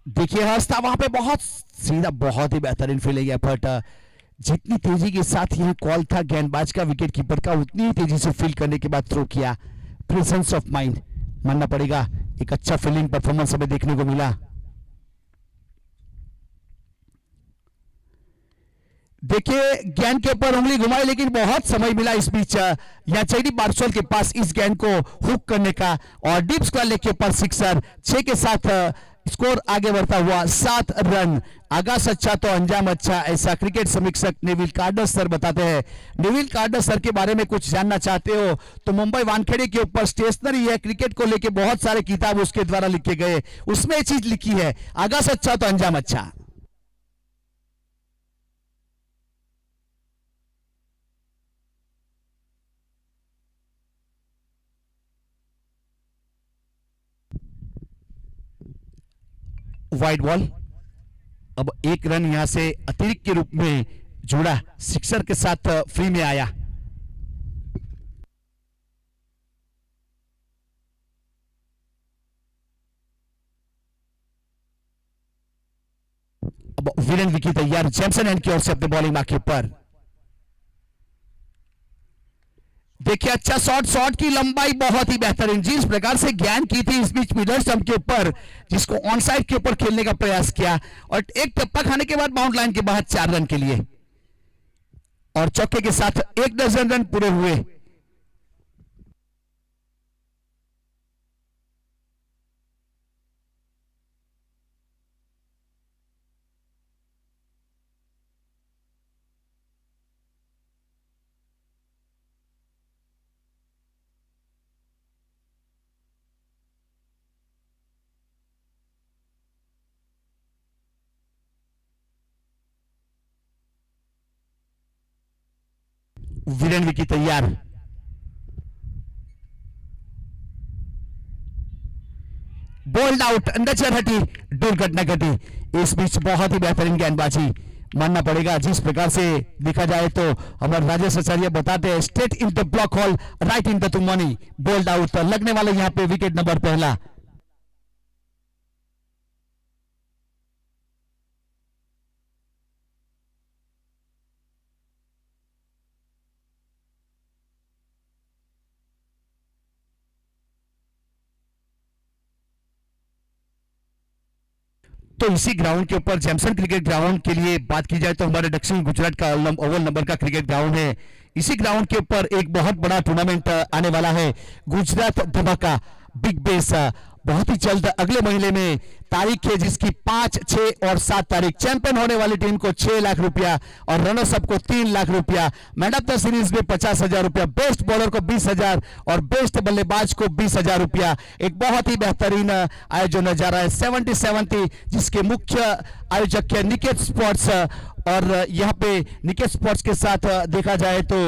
देखिए रास्ता वहां पे बहुत सीधा, बहुत ही बेहतरीन फील्डिंग एफर्ट। जितनी तेजी के साथ यह कॉल था गेंदबाज का विकेट कीपर का, उतनी ही तेजी से फील्ड करने के बाद थ्रो किया। प्रेजेंस ऑफ माइंड मानना पड़ेगा, एक अच्छा फील्डिंग परफॉर्मेंस हमें देखने को मिला। देखिए गेंद के ऊपर उंगली घुमाई, लेकिन बहुत समय मिला इस बीच या चैडी मार्शल के पास इस गेंद को हुक करने का, और डीप स्क्वायर लेग के ऊपर सिक्सर। 6 के साथ स्कोर आगे बढ़ता हुआ 7 रन। आगाज अच्छा तो अंजाम अच्छा, ऐसा क्रिकेट समीक्षक नेविल कार्डर सर बताते हैं। नेविल कार्डर सर के बारे में कुछ जानना चाहते हो तो मुंबई वानखेड़े के ऊपर स्टेशनरी है, क्रिकेट को लेके बहुत सारे किताब उसके द्वारा लिखे गए, उसमें ये चीज लिखी है, आगाज अच्छा तो अंजाम अच्छा। वाइड बॉल, अब 1 रन यहां से अतिरिक्त के रूप में जुड़ा, सिक्सर के साथ फ्री में आया। अब विलन विकी तैयार जैमसन एंड की ओर से अपने बॉलिंग मार्क के ऊपर। देखिए अच्छा शॉट, शॉट की लंबाई बहुत ही बेहतरीन, जिस प्रकार से ज्ञान की थी इस बीच मिडल स्टंप के ऊपर, जिसको ऑन साइड के ऊपर खेलने का प्रयास किया, और एक टप्पा खाने के बाद बाउंड लाइन के बाहर 4 रन के लिए, और चौके के साथ 1 डजन रन पूरे हुए। वीरेन विकी तैयार, बोल्ड आउट, नजर हटी, दुर्घटना घटी। इस बीच बहुत ही बेहतरीन गेंदबाजी मानना पड़ेगा। जिस प्रकार से देखा जाए तो हमारे राजेश आचार्य बताते हैं, straight in the block whole, right in the तुमनी, बोल्ड आउट लगने वाले यहां पे विकेट नंबर पहला। तो इसी ग्राउंड के ऊपर जैमसन क्रिकेट ग्राउंड के लिए बात की जाए तो हमारे दक्षिण गुजरात का अव्वल नंबर का क्रिकेट ग्राउंड है। इसी ग्राउंड के ऊपर एक बहुत बड़ा टूर्नामेंट आने वाला है, गुजरात धमाका बिग बेस। बहुत ही जल्द अगले महीने में तारीख है, जिसकी 5, 6 और 7 तारीख। चैंपियन होने वाली टीम को 6 लाख रुपया और रनर्स अप को 3 लाख रुपया। मैन ऑफ द सीरीज में 50,000 रुपया, बेस्ट बॉलर को 20,000 और बेस्ट बल्लेबाज को 20,000 रुपया। एक बहुत ही बेहतरीन आयोजन नजर आ रहा है 70-70, जिसके मुख्य आयोजक है निकेत स्पोर्ट्स। और यहाँ पे निकेत स्पोर्ट्स के साथ देखा जाए तो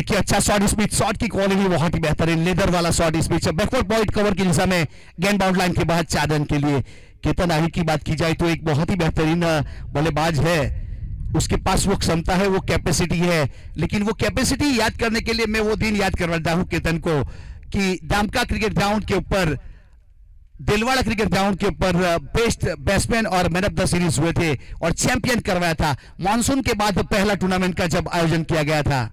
देखिए अच्छा शॉट स्पीड, शॉट की क्वालिटी बहुत ही बेहतरीन, लेदर वाला shot speed, backward point cover की दिशा में गेंद बाउंड लाइन के बाहर 4 रन के लिए। केतन आहिर की बात की जाए तो एक बहुत ही बेहतरीन बल्लेबाज है, उसके पास वो क्षमता है, वो कैपेसिटी है, लेकिन वो कैपेसिटी याद करने के लिए मैं वो दिन याद करवाता हूं केतन को कि दामका क्रिकेट ग्राउंड के ऊपर, दिलवाड़ा क्रिकेट ग्राउंड के ऊपर बेस्ट बैट्समैन और मैन ऑफ द सीरीज हुए थे और चैंपियन करवाया था मॉनसून के बाद पहला टूर्नामेंट का जब आयोजन किया गया था।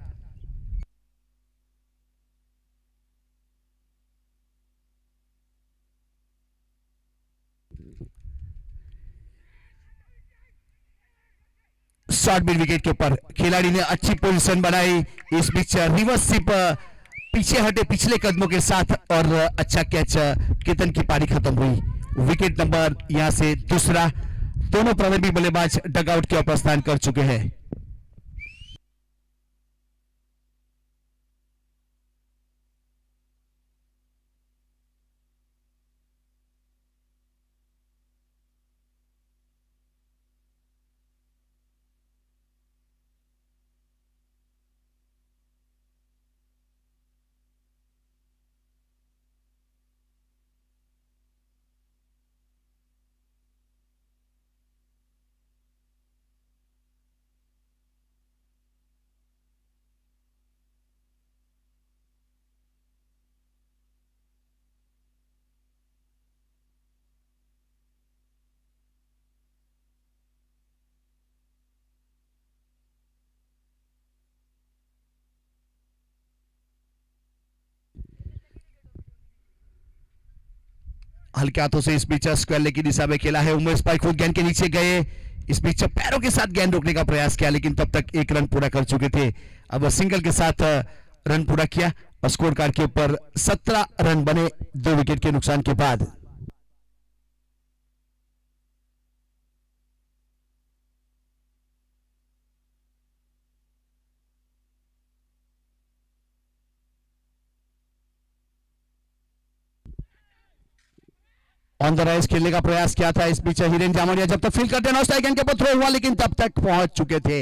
शॉर्ट मिड विकेट के ऊपर खिलाड़ी ने अच्छी पोजीशन बनाई, इस बीच रिवर्स सिप पीछे हटे पिछले कदमों के साथ और अच्छा कैच, केतन की पारी खत्म हुई। विकेट नंबर यहां से दूसरा, दोनों प्रारंभिक बल्लेबाज डगआउट की ओर प्रस्थान कर चुके हैं। हल्के हाथों से इस बीच स्क्वायर लेग की दिशा में खेला है उमेश भाई, खुद गेंद के नीचे गए, इस बीच पैरों के साथ गेंद रोकने का प्रयास किया लेकिन तब तक एक रन पूरा कर चुके थे। अब सिंगल के साथ रन पूरा किया और स्कोर कार्ड के ऊपर 17 रन बने 2 विकेट के नुकसान के बाद। ऑन द राइज खेलने का प्रयास किया था, इस बीच हिरेन जामोरिया जब तक फील्ड करते नौ स्ट्राइक के ऊपर थ्रो हुआ लेकिन तब तक पहुंच चुके थे।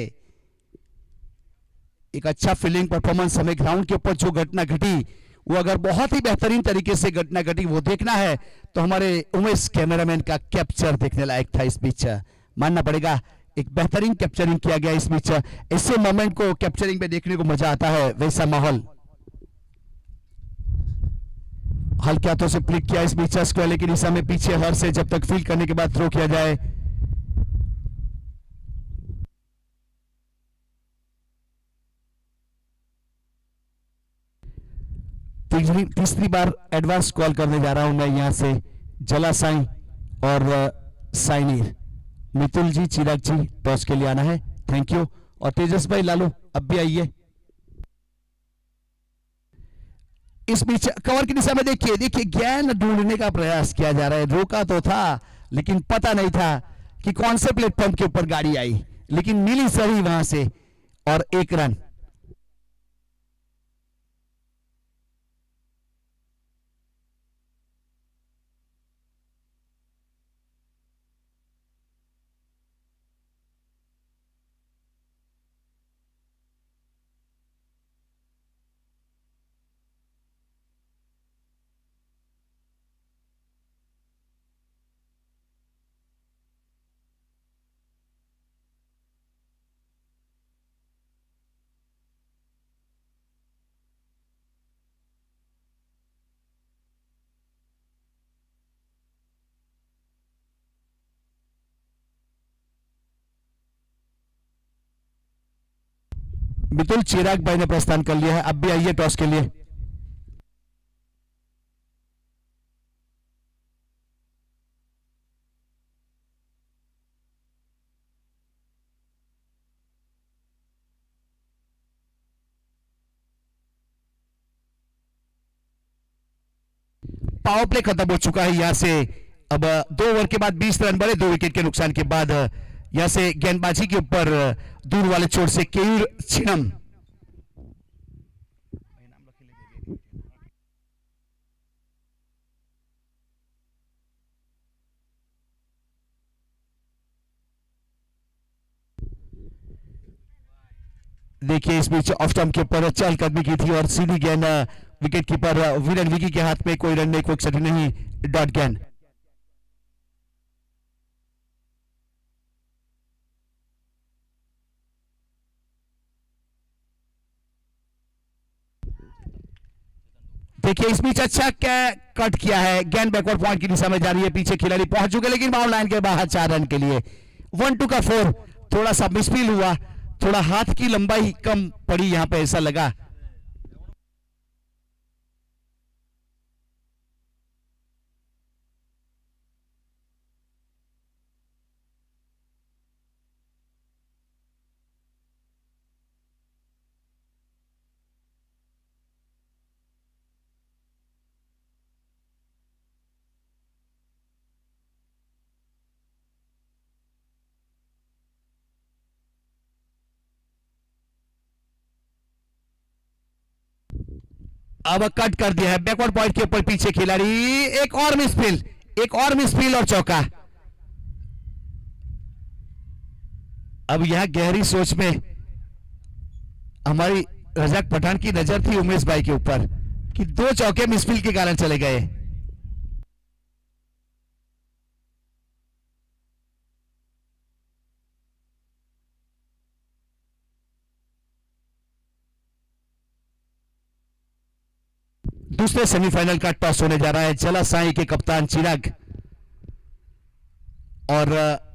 एक अच्छा फील्डिंग परफॉर्मेंस, हमें ग्राउंड के ऊपर जो घटना घटी वो अगर बहुत ही बेहतरीन तरीके से घटना घटी वो देखना है तो हमारे उमेश कैमरामैन का कैप्चर देखने लायक था। इस बीच मानना पड़ेगा एक बेहतरीन कैप्चरिंग किया गया। इस बीच ऐसे मोमेंट को कैप्चरिंग में देखने को मजा आता है, वैसा माहौल। हल्के हाथों से फ्लिक किया, इस बीच स्क्वायर की दिशा में पीछे हर से जब तक फील्ड करने के बाद थ्रो किया जाए। तीसरी बार एडवांस कॉल करने जा रहा हूं मैं यहां से जला साई और साइनीर। मितुल जी, चिराग जी टॉस के लिए आना है, थैंक यू। और तेजस भाई लालू अब भी आइए। इस बीच कवर की दिशा में देखिए देखिए गेंद ढूंढने का प्रयास किया जा रहा है, रोका तो था लेकिन पता नहीं था कि कौन से प्लेटफॉर्म के ऊपर गाड़ी आई, लेकिन मिली सही वहां से और 1 रन। मितुल, चिराग भाई ने प्रस्थान कर लिया है, अब भी आइए टॉस के लिए। पावर प्ले खत्म हो चुका है यहां से। अब 2 ओवर के बाद 20 रन बने 2 विकेट के नुकसान के बाद। यहां से गेंदबाजी के ऊपर दूर वाले छोर से केयूर छिनम। देखिए इस बीच ऑफ स्टंप के ऊपर चहलकदमी की थी और सीधी गेंद विकेट कीपर वीरेन विकी के हाथ में, कोई रन नहीं, कोई क्षति नहीं, डॉट गेंद। देखिए इस बीच अच्छा कट किया है, गेंद बैकवर्ड पॉइंट की दिशा में जा रही है, पीछे खिलाड़ी पहुंच चुके लेकिन बाउंड लाइन के बाहर 4 रन के लिए। 1-2 का 4, थोड़ा सा मिसफील हुआ, थोड़ा हाथ की लंबाई कम पड़ी यहां पे, ऐसा लगा। अब कट कर दिया है बैकवर्ड पॉइंट के ऊपर, पीछे खिलाड़ी, एक और मिसफील, एक और मिसफील और चौका। अब यहां गहरी सोच में हमारी रजाक पठान की नजर थी उमेश भाई के ऊपर कि 2 चौके मिसफील के कारण चले गए। दूसरे सेमीफाइनल का टॉस होने जा रहा है। जला साई के कप्तान चिराग और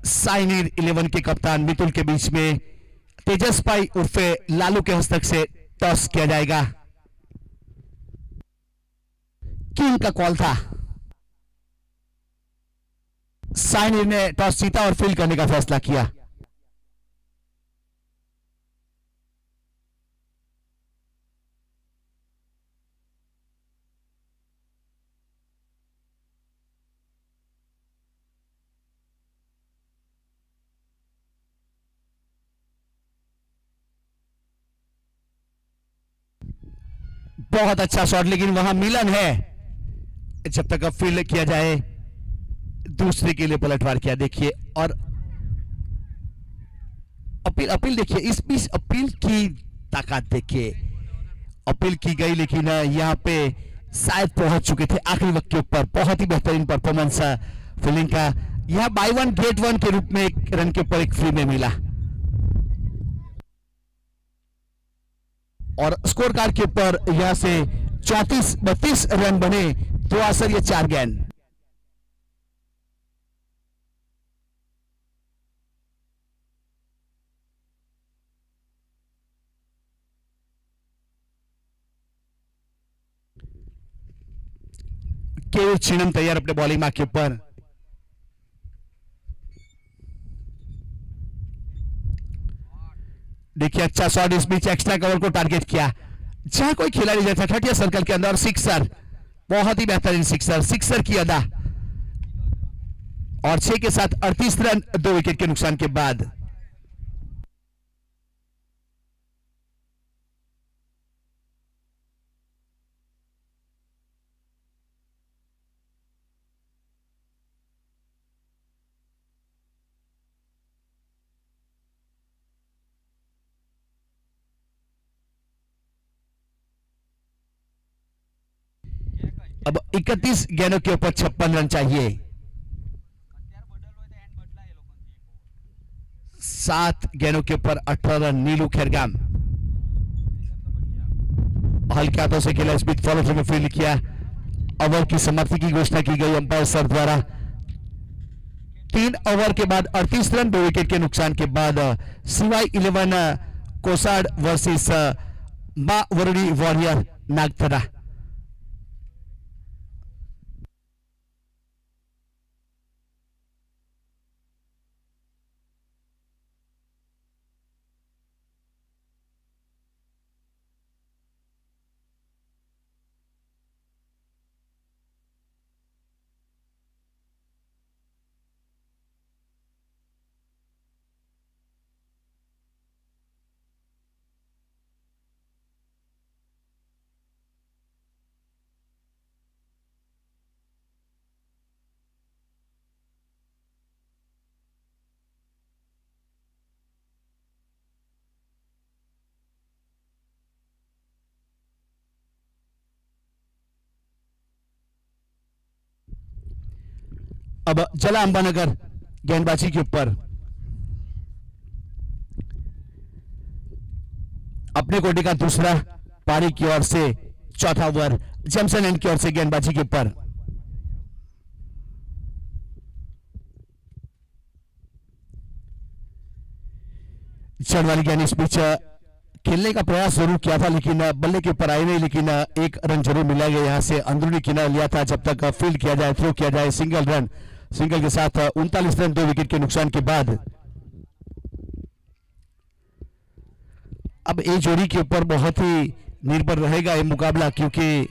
साइनी 11 के कप्तान मितुल के बीच में तेजस भाई उर्फे लालू के हस्तक से टॉस किया जाएगा। किंग का कॉल था, साइनी ने टॉस जीता और फील्ड करने का फैसला किया। बहुत अच्छा शॉट, लेकिन वहां मिलन है, जब तक अब फील्ड किया जाए। दूसरे के लिए पलटवार किया, देखिए, और अपील, अपील देखिए, इस बीच अपील की ताकत देखिए, अपील की गई लेकिन यहां पे शायद पहुंच चुके थे आखिरी वक्त के ऊपर। बहुत ही बेहतरीन परफॉर्मेंस फील्डिंग का, यहां बाय वन गेट वन के रूप में 1 रन के ऊपर एक फ्री में मिला और स्कोर कार्ड के ऊपर यहां से 32 रन बने, 2 आसर, ये 4 गेंद। केवल चिनम तैयार अपने बॉलिंग मार्क के ऊपर। देखिए अच्छा शॉट, इस बीच एक्स्ट्रा कवर को टारगेट किया, जहां कोई खिलाड़ी जैसा 30 सर्कल के अंदर, सिक्सर, बहुत ही बेहतरीन सिक्सर, सिक्सर की अदा, और 6 के साथ 38 रन 2 विकेट के नुकसान के बाद। अब 31 गेंदों के ऊपर 56 रन चाहिए। 7 गेंदों के ऊपर 18 रन। नीलू खेरगाम हल्के हाथों से खेला, स्पीड फॉलो थ्रू में फील्ड किया, ओवर की समाप्ति की घोषणा की गई अंपायर सर द्वारा। 3 ओवर के बाद 38 रन 2 विकेट के नुकसान के बाद CY 11 कोसाड वर्सेस मां वरुणी वॉरियर नागथरा। अब जला अंबानगर गेंदबाजी के ऊपर, अपने कोटे का दूसरा पारी की ओर से चौथा ओवर जेमसन एंड की ओर से गेंदबाजी के ऊपर। चढ़ वाली गेंद इस बीच खेलने का प्रयास जरूर किया था, लेकिन बल्ले के ऊपर आई नहीं, लेकिन एक रन जरूर मिला गया यहां से अंदरूनी किनारा लिया था। जब तक फील्ड किया जाए, थ्रो किया जाए, सिंगल रन, सिंगल के साथ 39 रन 2 विकेट के नुकसान के बाद। अब ए जोड़ी के ऊपर बहुत ही निर्भर रहेगा ये मुकाबला, क्योंकि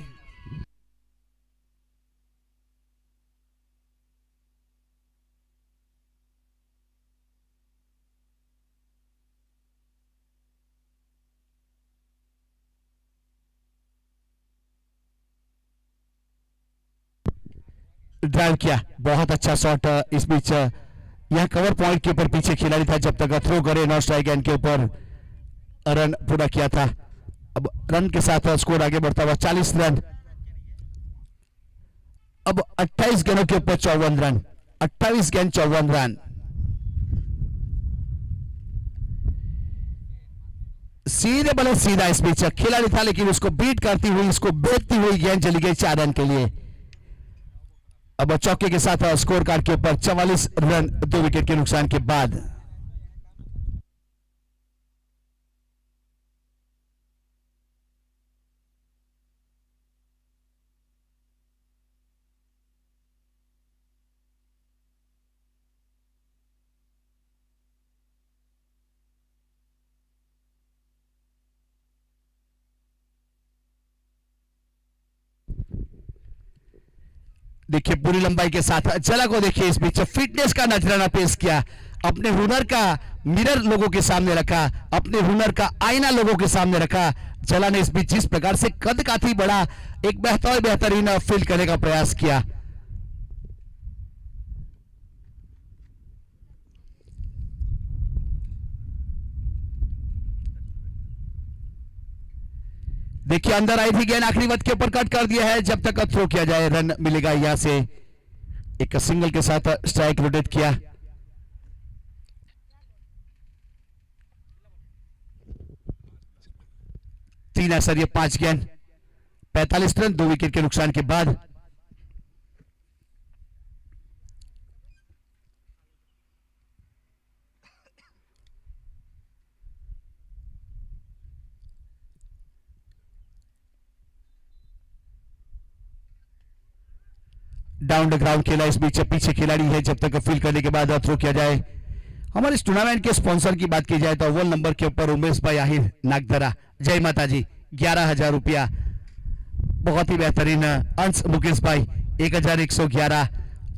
ड्राइव किया, बहुत अच्छा शॉट इस बीच यह कवर पॉइंट के ऊपर पीछे खिलाड़ी था, जब तक थ्रो करे नॉट स्ट्राइक एंड के ऊपर रन पूरा किया था। अब रन के साथ स्कोर आगे बढ़ता हुआ 40 रन। अब 28 गेंदों के ऊपर 54 रन, 28 गेंद 54 रन। सीधे बल्ले सीधा इस बीच खिलाड़ी था, लेकिन उसको बीट करती हुई, उसको बेचती हुई गेंद चली गई 4 रन के लिए। अब चौके के साथ स्कोर कार्ड के ऊपर 44 रन 2 विकेट के नुकसान के बाद। देखिए पूरी लंबाई के साथ जला को देखिए, इस बीच फिटनेस का नजराना पेश किया, अपने हुनर का मिरर लोगों के सामने रखा, अपने हुनर का आईना लोगों के सामने रखा। जला ने इस बीच जिस प्रकार से कद काफी बड़ा एक बेहतरीन फील्ड करने का प्रयास किया। देखिए अंदर आई थी गेंद, आखिरी वक्त के ऊपर कट कर दिया है, जब तक थ्रो किया जाए रन मिलेगा। यहां से एक सिंगल के साथ स्ट्राइक रोटेट किया। तीन असर, ये 5 गेंद 45 रन 2 विकेट के नुकसान के बाद। डाउन द ग्राउंड खेला इस बीच, पीछे खिलाड़ी है, जब तक फील्ड करने के बाद थ्रो किया जाए। हमारे इस टूर्नामेंट के स्पॉन्सर की बात की जाए तो अव्वल नंबर के ऊपर उमेश भाई आहिर नागदरा, जय माता जी, 11,000 रुपया। बहुत ही बेहतरीन अंश मुकेश भाई 1,111,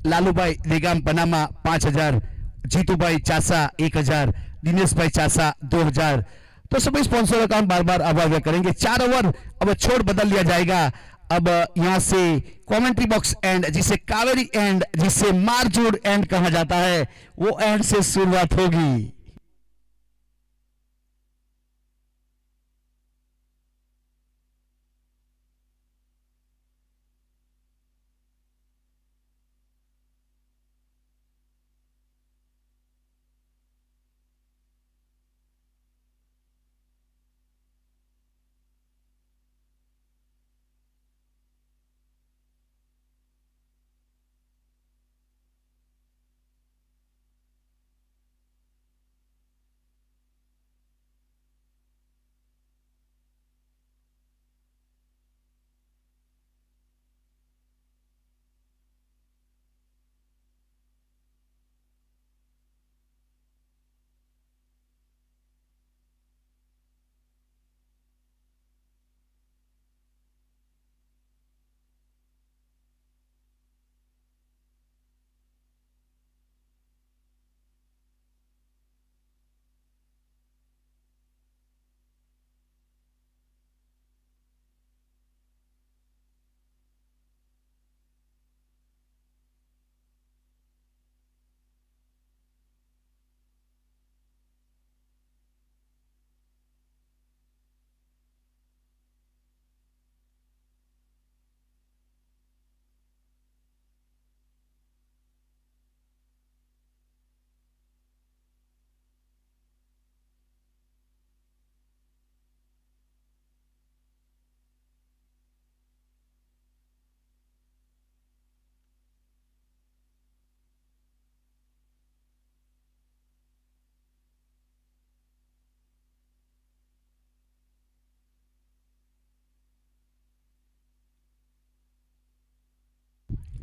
लालू भाई निगम पनामा 5,000, जीतू भाई चासा 1,000, दिनेश भाई चासा 2,000। तो सभी स्पॉन्सरों का हम बार बार आभार व्यक्त करेंगे। 4 ओवर अब छोड़ बदल लिया जाएगा। अब यहां से कमेंट्री बॉक्स एंड, जिसे कावेरी एंड, जिसे मारजोड़ एंड कहा जाता है, वो एंड से शुरुआत होगी।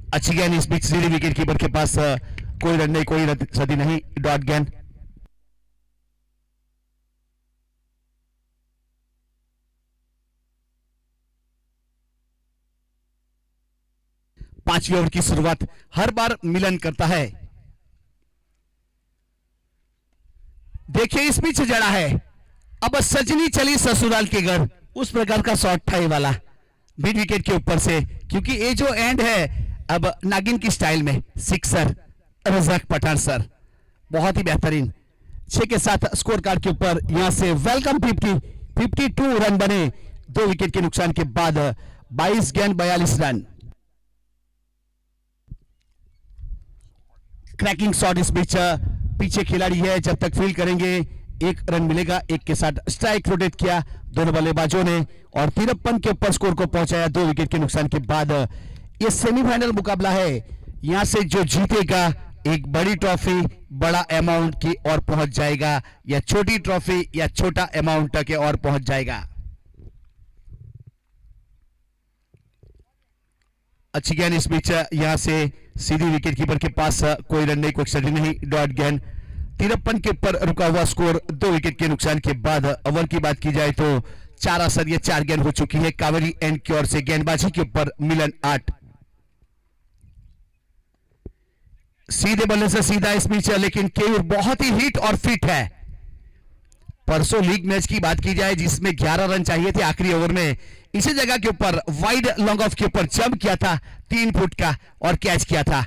अच्छी गेंद इस बीच सीधी विकेट कीपर के पास कोई रन नहीं, कोई सदी नहीं, डॉट गेंद। पांचवी ओवर की शुरुआत हर बार मिलन करता है। देखिए इस बीच जड़ा है, अब सजनी चली ससुराल के घर, उस प्रकार का शॉट था ये वाला मिड विकेट के ऊपर से, क्योंकि ये जो एंड है अब नागिन की स्टाइल में सिक्सर रज़ाक पठान सर, बहुत ही बेहतरीन। 6 के साथ स्कोर कार्ड के ऊपर यहां से वेलकम 52 रन बने 2 विकेट के नुकसान के बाद। 22 गेंद 42 रन। क्रैकिंग शॉट इस बीच पीछे खिलाड़ी है, जब तक फील्ड करेंगे 1 रन मिलेगा। 1 के साथ स्ट्राइक रोटेट किया दोनों बल्लेबाजों ने और 53 के ऊपर स्कोर को पहुंचाया 2 विकेट के नुकसान के बाद। ये सेमीफाइनल मुकाबला है, यहां से जो जीतेगा एक बड़ी ट्रॉफी बड़ा अमाउंट की ओर पहुंच जाएगा, या छोटी ट्रॉफी या छोटा अमाउंट के ओर पहुंच जाएगा। अच्छी गेंद इस बीच यहां से सीधी विकेट कीपर के पास कोई रन नहीं, कोई सदी नहीं, डॉट गेंद। 53 के ऊपर रुका हुआ स्कोर 2 विकेट के नुकसान के बाद। ओवर की बात की जाए तो 4 असरिया 4 गेंद हो चुकी है कावेरी एंड की ओर से। गेंदबाजी के ऊपर मिलन 8, सीधे बल्ले से सीधा इस बीच, लेकिन केयूर बहुत ही हिट और फिट है। परसों लीग मैच की बात की जाए जिसमें 11 रन चाहिए थे आखिरी ओवर में, इसी जगह के ऊपर वाइड लॉन्ग ऑफ के ऊपर जंप किया था 3 फुट का और कैच किया था,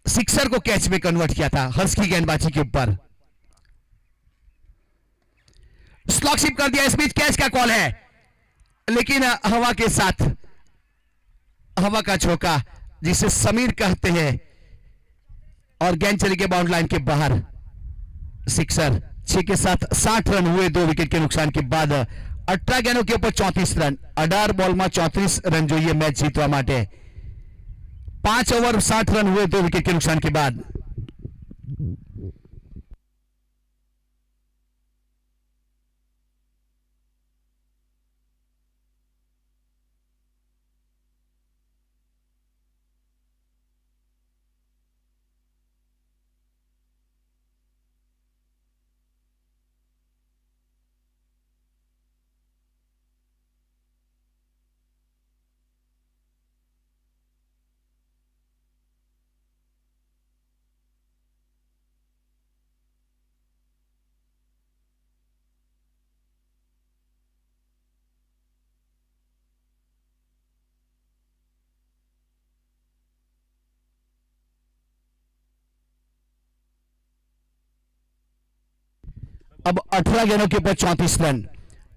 सिक्सर को कैच में कन्वर्ट किया था हर्ष की गेंदबाजी के ऊपर। स्लॉकशिप कर दिया, इस बीच कैच का कॉल है, लेकिन हवा के साथ हवा का झोंका जिसे समीर कहते हैं, और गेंद चली गई बाउंड लाइन के बाहर। सिक्सर। 6 के साथ 60 रन हुए 2 विकेट के नुकसान के बाद। 18 गेंदों के ऊपर 34 रन, 18 बॉल में 34 रन जो ये मैच जीतवा माटे। 5 ओवर 60 रन हुए 2 विकेट के नुकसान के बाद। अब 18 गेंदों के ऊपर 34 रन।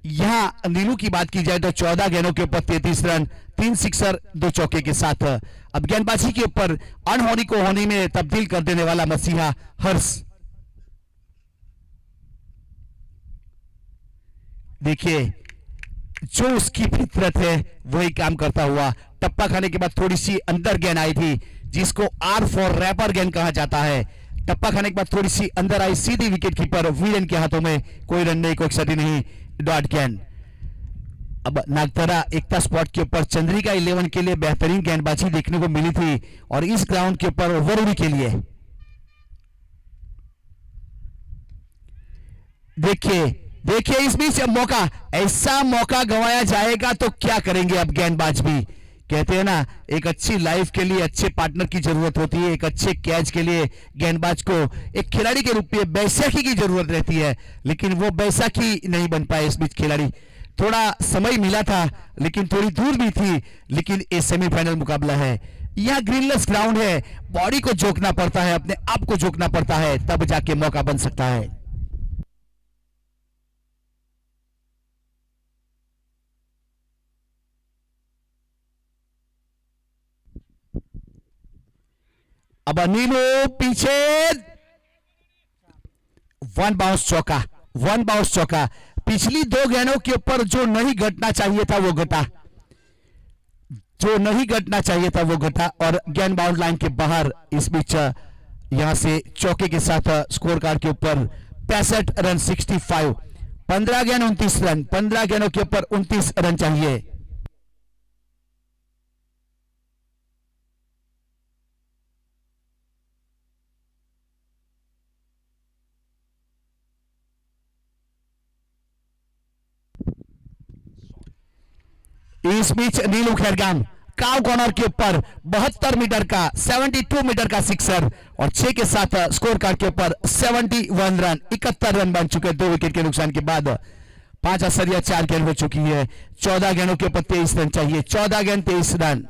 यहां नीलू की बात की जाए तो 14 गेंदों के ऊपर 33 रन, 3 सिक्सर 2 चौके के साथ। अब गेंदबाजी के ऊपर अनहोनी को होनी में तब्दील कर देने वाला मसीहा हर्ष। देखिए जो उसकी फितरत है वही काम करता हुआ। टप्पा खाने के बाद थोड़ी सी अंदर गेंद आई थी जिसको आर फॉर रैपर गेंद कहा जाता है। टप्पा खाने के बाद थोड़ी सी अंदर आई, सीधी विकेट कीपर वीरेन के हाथों में, कोई रन नहीं, कोई क्षति नहीं, डॉट गेंद। अब नागधरा एकता स्पॉट के ऊपर चंद्रिका 11 के लिए बेहतरीन गेंदबाजी देखने को मिली थी और इस ग्राउंड के ऊपर वरुणी के लिए देखिए इस बीच मौका, ऐसा मौका गंवाया जाएगा तो क्या करेंगे अब गेंदबाज भी। कहते हैं ना एक अच्छी लाइफ के लिए अच्छे पार्टनर की जरूरत होती है, एक अच्छे कैच के लिए गेंदबाज को एक खिलाड़ी के रूप में बैसाखी की जरूरत रहती है, लेकिन वो बैसाखी नहीं बन पाए इस बीच खिलाड़ी। थोड़ा समय मिला था लेकिन थोड़ी दूर भी थी, लेकिन ये सेमीफाइनल मुकाबला है, यह ग्रीनलेस ग्राउंड है, बॉडी को झोंकना पड़ता है, अपने आप को झोंकना पड़ता है, तब जाके मौका बन सकता है। अब नीलू पीछे, 1 बाउंस चौका। पिछली 2 गेंदों के ऊपर जो नहीं घटना चाहिए था वो घटा, और गेंद बाउंड लाइन के बाहर। इस बीच यहां से चौके के साथ स्कोर कार्ड के ऊपर 65 रन 65, 15 गेंद 29 रन, 15 गेंदों के ऊपर 29 रन चाहिए। इस बीच नीलू खैरगाम काव कॉर्नर के ऊपर 72 मीटर का 72 मीटर का सिक्सर और 6 के साथ स्कोर कार्ड के ऊपर 71 रन 71 रन बन चुके 2 विकेट के नुकसान के बाद 5 असरिया 4 गेंद हो चुकी है। 14 गेंदों के ऊपर 23 रन चाहिए। 14 गेंद 23 रन।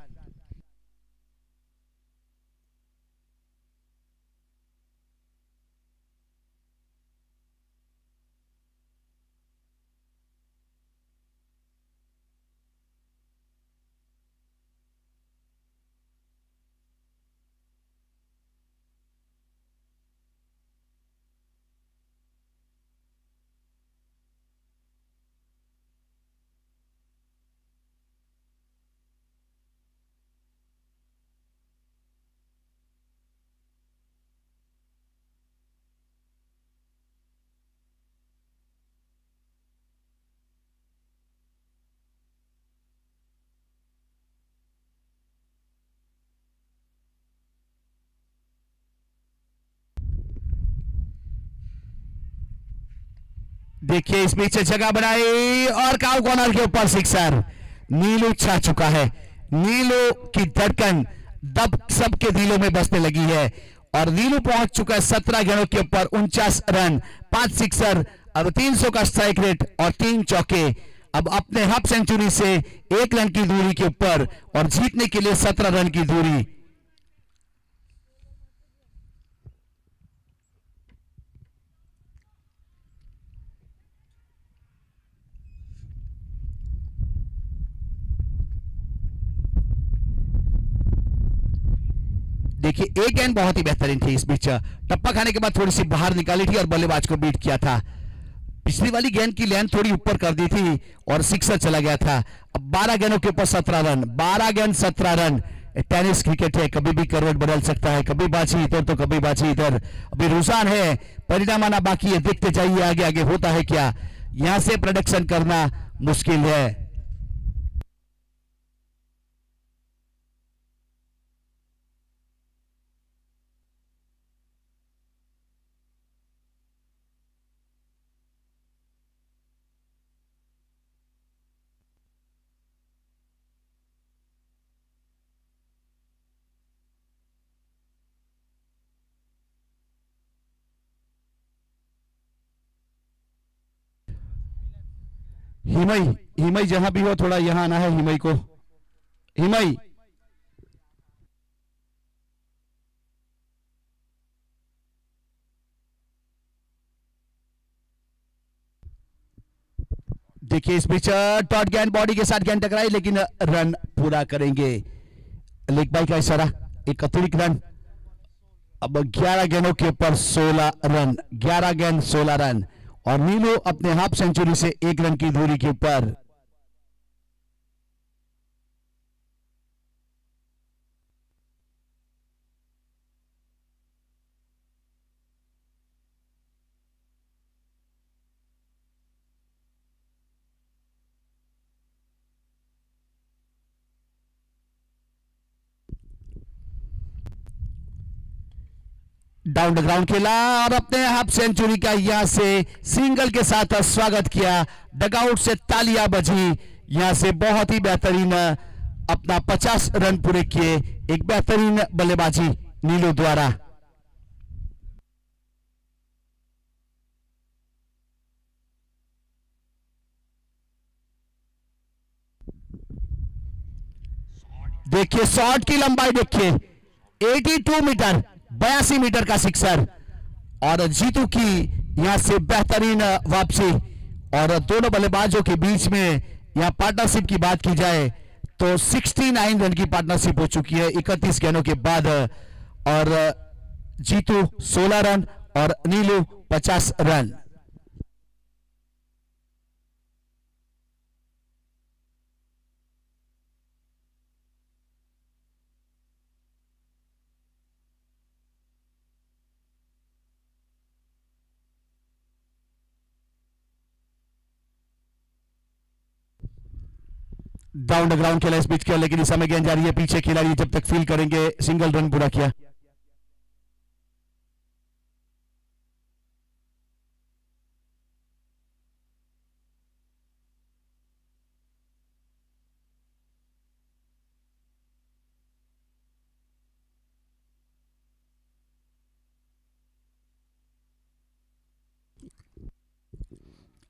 देखिए इस बीच जगह बनाई और काव कॉर्नर के ऊपर सिक्सर। नीलू छा चुका है। नीलू की धड़कन दब सबके दिलों में बसने लगी है और नीलू पहुंच चुका है 17 गेंदों के ऊपर 49 रन 5 सिक्सर। अब 300 का स्ट्राइक रेट और 3 चौके। अब अपने हाफ सेंचुरी से 1 रन की दूरी के ऊपर और जीतने के लिए 17 रन की दूरी। देखिए एक गेंद बहुत ही बेहतरीन थी। इस बीच टप्पा खाने के बाद थोड़ी सी बाहर निकाली थी और बल्लेबाज को बीट किया था। पिछली वाली गेंद की लेंथ थोड़ी ऊपर कर दी थी और सिक्सर चला गया था। अब 12 गेंदों के ऊपर 17 रन। 12 गेंद 17 रन। टेनिस क्रिकेट है, कभी भी करवट बदल सकता है, कभी बाजी इधर तो कभी बाजी इधर। अभी रुझान है, परिणाम आना बाकी है। देखते जाइए आगे आगे होता है क्या। यहां से प्रोडक्शन करना मुश्किल है। हिमई, हिमई जहां भी हो थोड़ा यहां आना है हिमई को। हिमई देखिए इस बीच टॉट गेंद बॉडी के साथ गेंद टकराई लेकिन रन पूरा करेंगे। लेग बाई का इशारा, एक अतिरिक्त रन। अब 11 गेंदों के ऊपर 16 रन। 11 गेंद 16 रन और नीलू अपने हाफ सेंचुरी से 1 रन की दूरी के ऊपर। डाउन द ग्राउंड खेला और अपने हाफ सेंचुरी का यहां से सिंगल के साथ स्वागत किया। डगआउट से तालियां बजी। यहां से बहुत ही बेहतरीन अपना 50 रन पूरे किए। एक बेहतरीन बल्लेबाजी नीलू द्वारा। देखिए शॉट की लंबाई देखिए 82 मीटर 82 मीटर का सिक्सर और जीतू की यहां से बेहतरीन वापसी। और दोनों बल्लेबाजों के बीच में यहां पार्टनरशिप की बात की जाए तो 69 रन की पार्टनरशिप हो चुकी है 31 गेंदों के बाद। और जीतू 16 रन और नीलू 50 रन। डाउन द ग्राउंड खेला इस बीच किया लेकिन इस समय गेंद जा रही है पीछे। खिलाड़ी जब तक फील करेंगे सिंगल रन पूरा किया।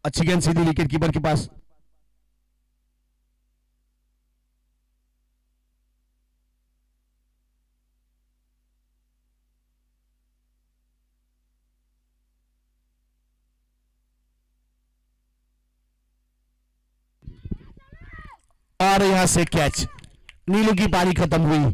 अच्छी गेंद सीधी विकेट कीपर के पास। और यहां से कैच, नीलू की पारी खत्म हुई।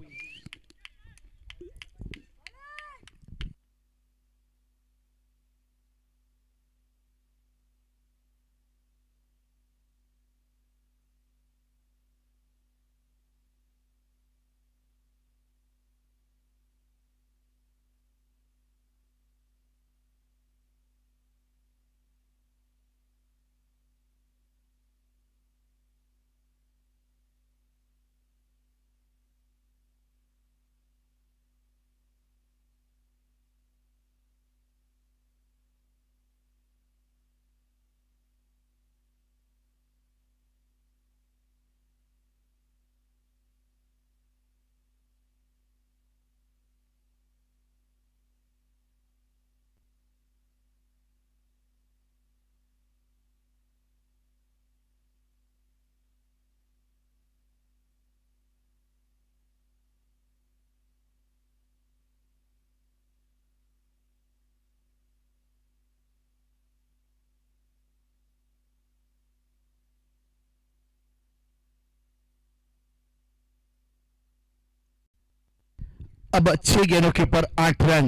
अब 6 गेंदों के ऊपर 8 रन।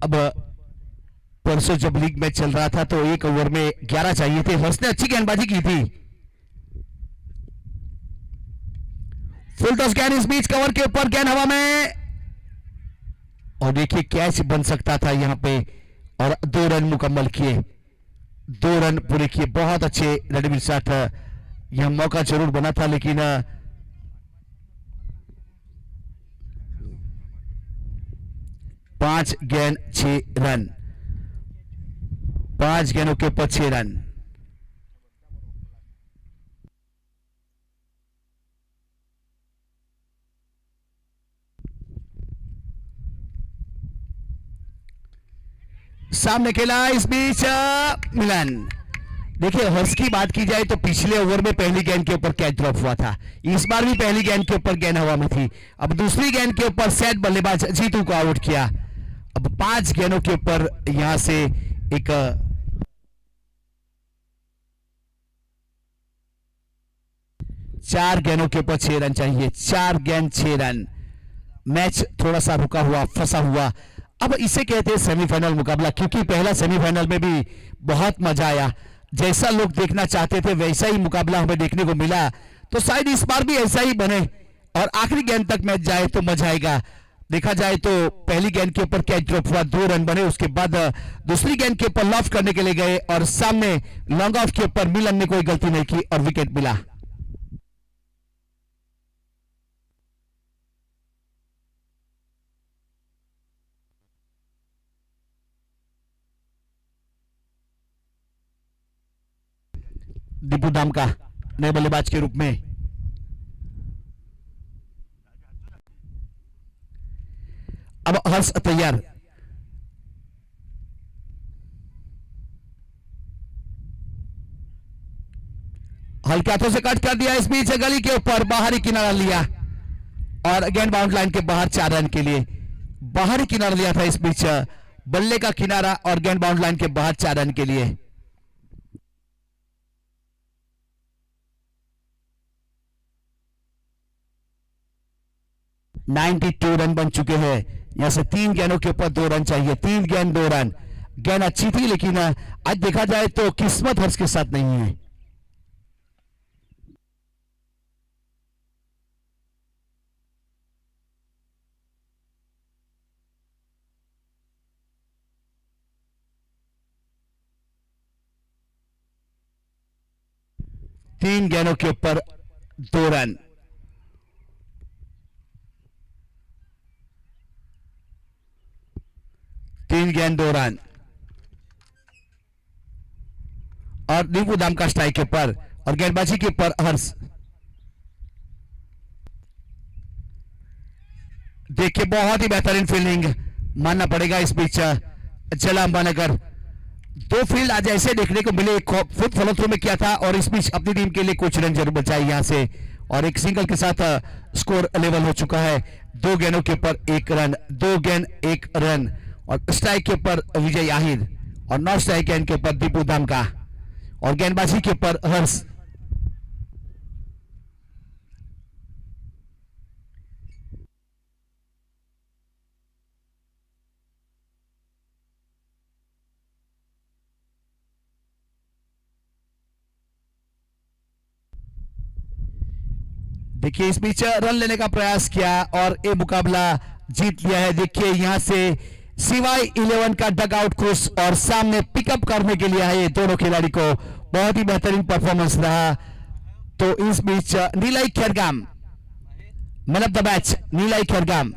अब परसों जब लीग मैच चल रहा था तो एक ओवर में 11 चाहिए थे। हर्ष ने अच्छी गेंदबाजी की थी। फुल टॉस गेंद इस बीच कवर के ऊपर, गेंद हवा में, और देखिए कैच बन सकता था यहां पे, और 2 रन मुकम्मल किए, 2 रन पूरे किए। बहुत अच्छे रेडीमिल शॉट, यह मौका जरूर बना था लेकिन 5 गेंद 6 रन, 5 गेंदों के ऊपर 6 रन। सामने खेला इस बीच मिलन। देखिए हर्ष की बात की जाए तो पिछले ओवर में पहली गेंद के ऊपर कैच ड्रॉप हुआ था, इस बार भी पहली गेंद के ऊपर गेंद हवा में थी। अब दूसरी गेंद के ऊपर सेट बल्लेबाज जीतू को आउट किया। अब 5 गेंदों के ऊपर यहां से एक 4 गेंदों के ऊपर 6 रन चाहिए, 4 गेंद 6 रन। मैच थोड़ा सा रुका हुआ, फंसा हुआ। अब इसे कहते हैं सेमीफाइनल मुकाबला, क्योंकि पहला सेमीफाइनल में भी बहुत मजा आया, जैसा लोग देखना चाहते थे वैसा ही मुकाबला हमें देखने को मिला। तो शायद इस बार भी ऐसा ही बने और आखिरी गेंद तक मैच जाए तो मजा आएगा। देखा जाए तो पहली गेंद के ऊपर कैच ड्रॉप हुआ, 2 रन बने, उसके बाद दूसरी गेंद के ऊपर लॉफ करने के लिए गए और सामने लॉन्ग ऑफ के ऊपर मिलन ने कोई गलती नहीं की और विकेट मिला। दीपू दाम का नए बल्लेबाज के रूप में। अब हर्ष तैयार, हल्के हाथों से कट कर दिया, इस बीच गली के ऊपर बाहरी किनारा लिया और गेंद बाउंड लाइन के बाहर 4 रन के लिए बाहरी किनारा लिया था। इस बीच बल्ले का किनारा और गेंद बाउंड लाइन के बाहर 4 रन के लिए। $92 रन बन चुके हैं। यहां से 3 गेंदों के ऊपर 2 रन चाहिए, 3 गेंद 2 रन। गेंद अच्छी थी लेकिन आज देखा जाए तो किस्मत हर्ष के साथ नहीं है। तीन गेंदों के ऊपर 2 रन। तीन गेंद 2 रन और दीपू दाम का स्ट्राइक के ऊपर और गेंदबाजी के ऊपर हर्ष। देखिए बहुत ही बेहतरीन फील्डिंग मानना पड़ेगा इस बीच। जिला अंबानगर दो फील्ड आज ऐसे देखने को मिले, खुद फॉलो थ्रू में किया था और इस बीच अपनी टीम के लिए कुछ रन जरूर बचाए यहां से, और एक सिंगल के साथ स्कोर लेवल हो चुका है। 2 गेंदों के ऊपर 1 रन, 2 गेंद 1 रन, और स्ट्राइक के ऊपर विजय आहिर, और नॉट स्ट्राइक गेंद के ऊपर दीपू धामका, और गेंदबाजी के ऊपर हर्ष। देखिए इस बीच रन लेने का प्रयास किया और ये मुकाबला जीत लिया है। देखिए यहां से CY11 का डग आउट खुश और सामने पिकअप करने के लिए आए दोनों खिलाड़ी को, बहुत ही बेहतरीन परफॉर्मेंस रहा। तो इस बीच Nilai Khergam man of the match, Nilai Khergam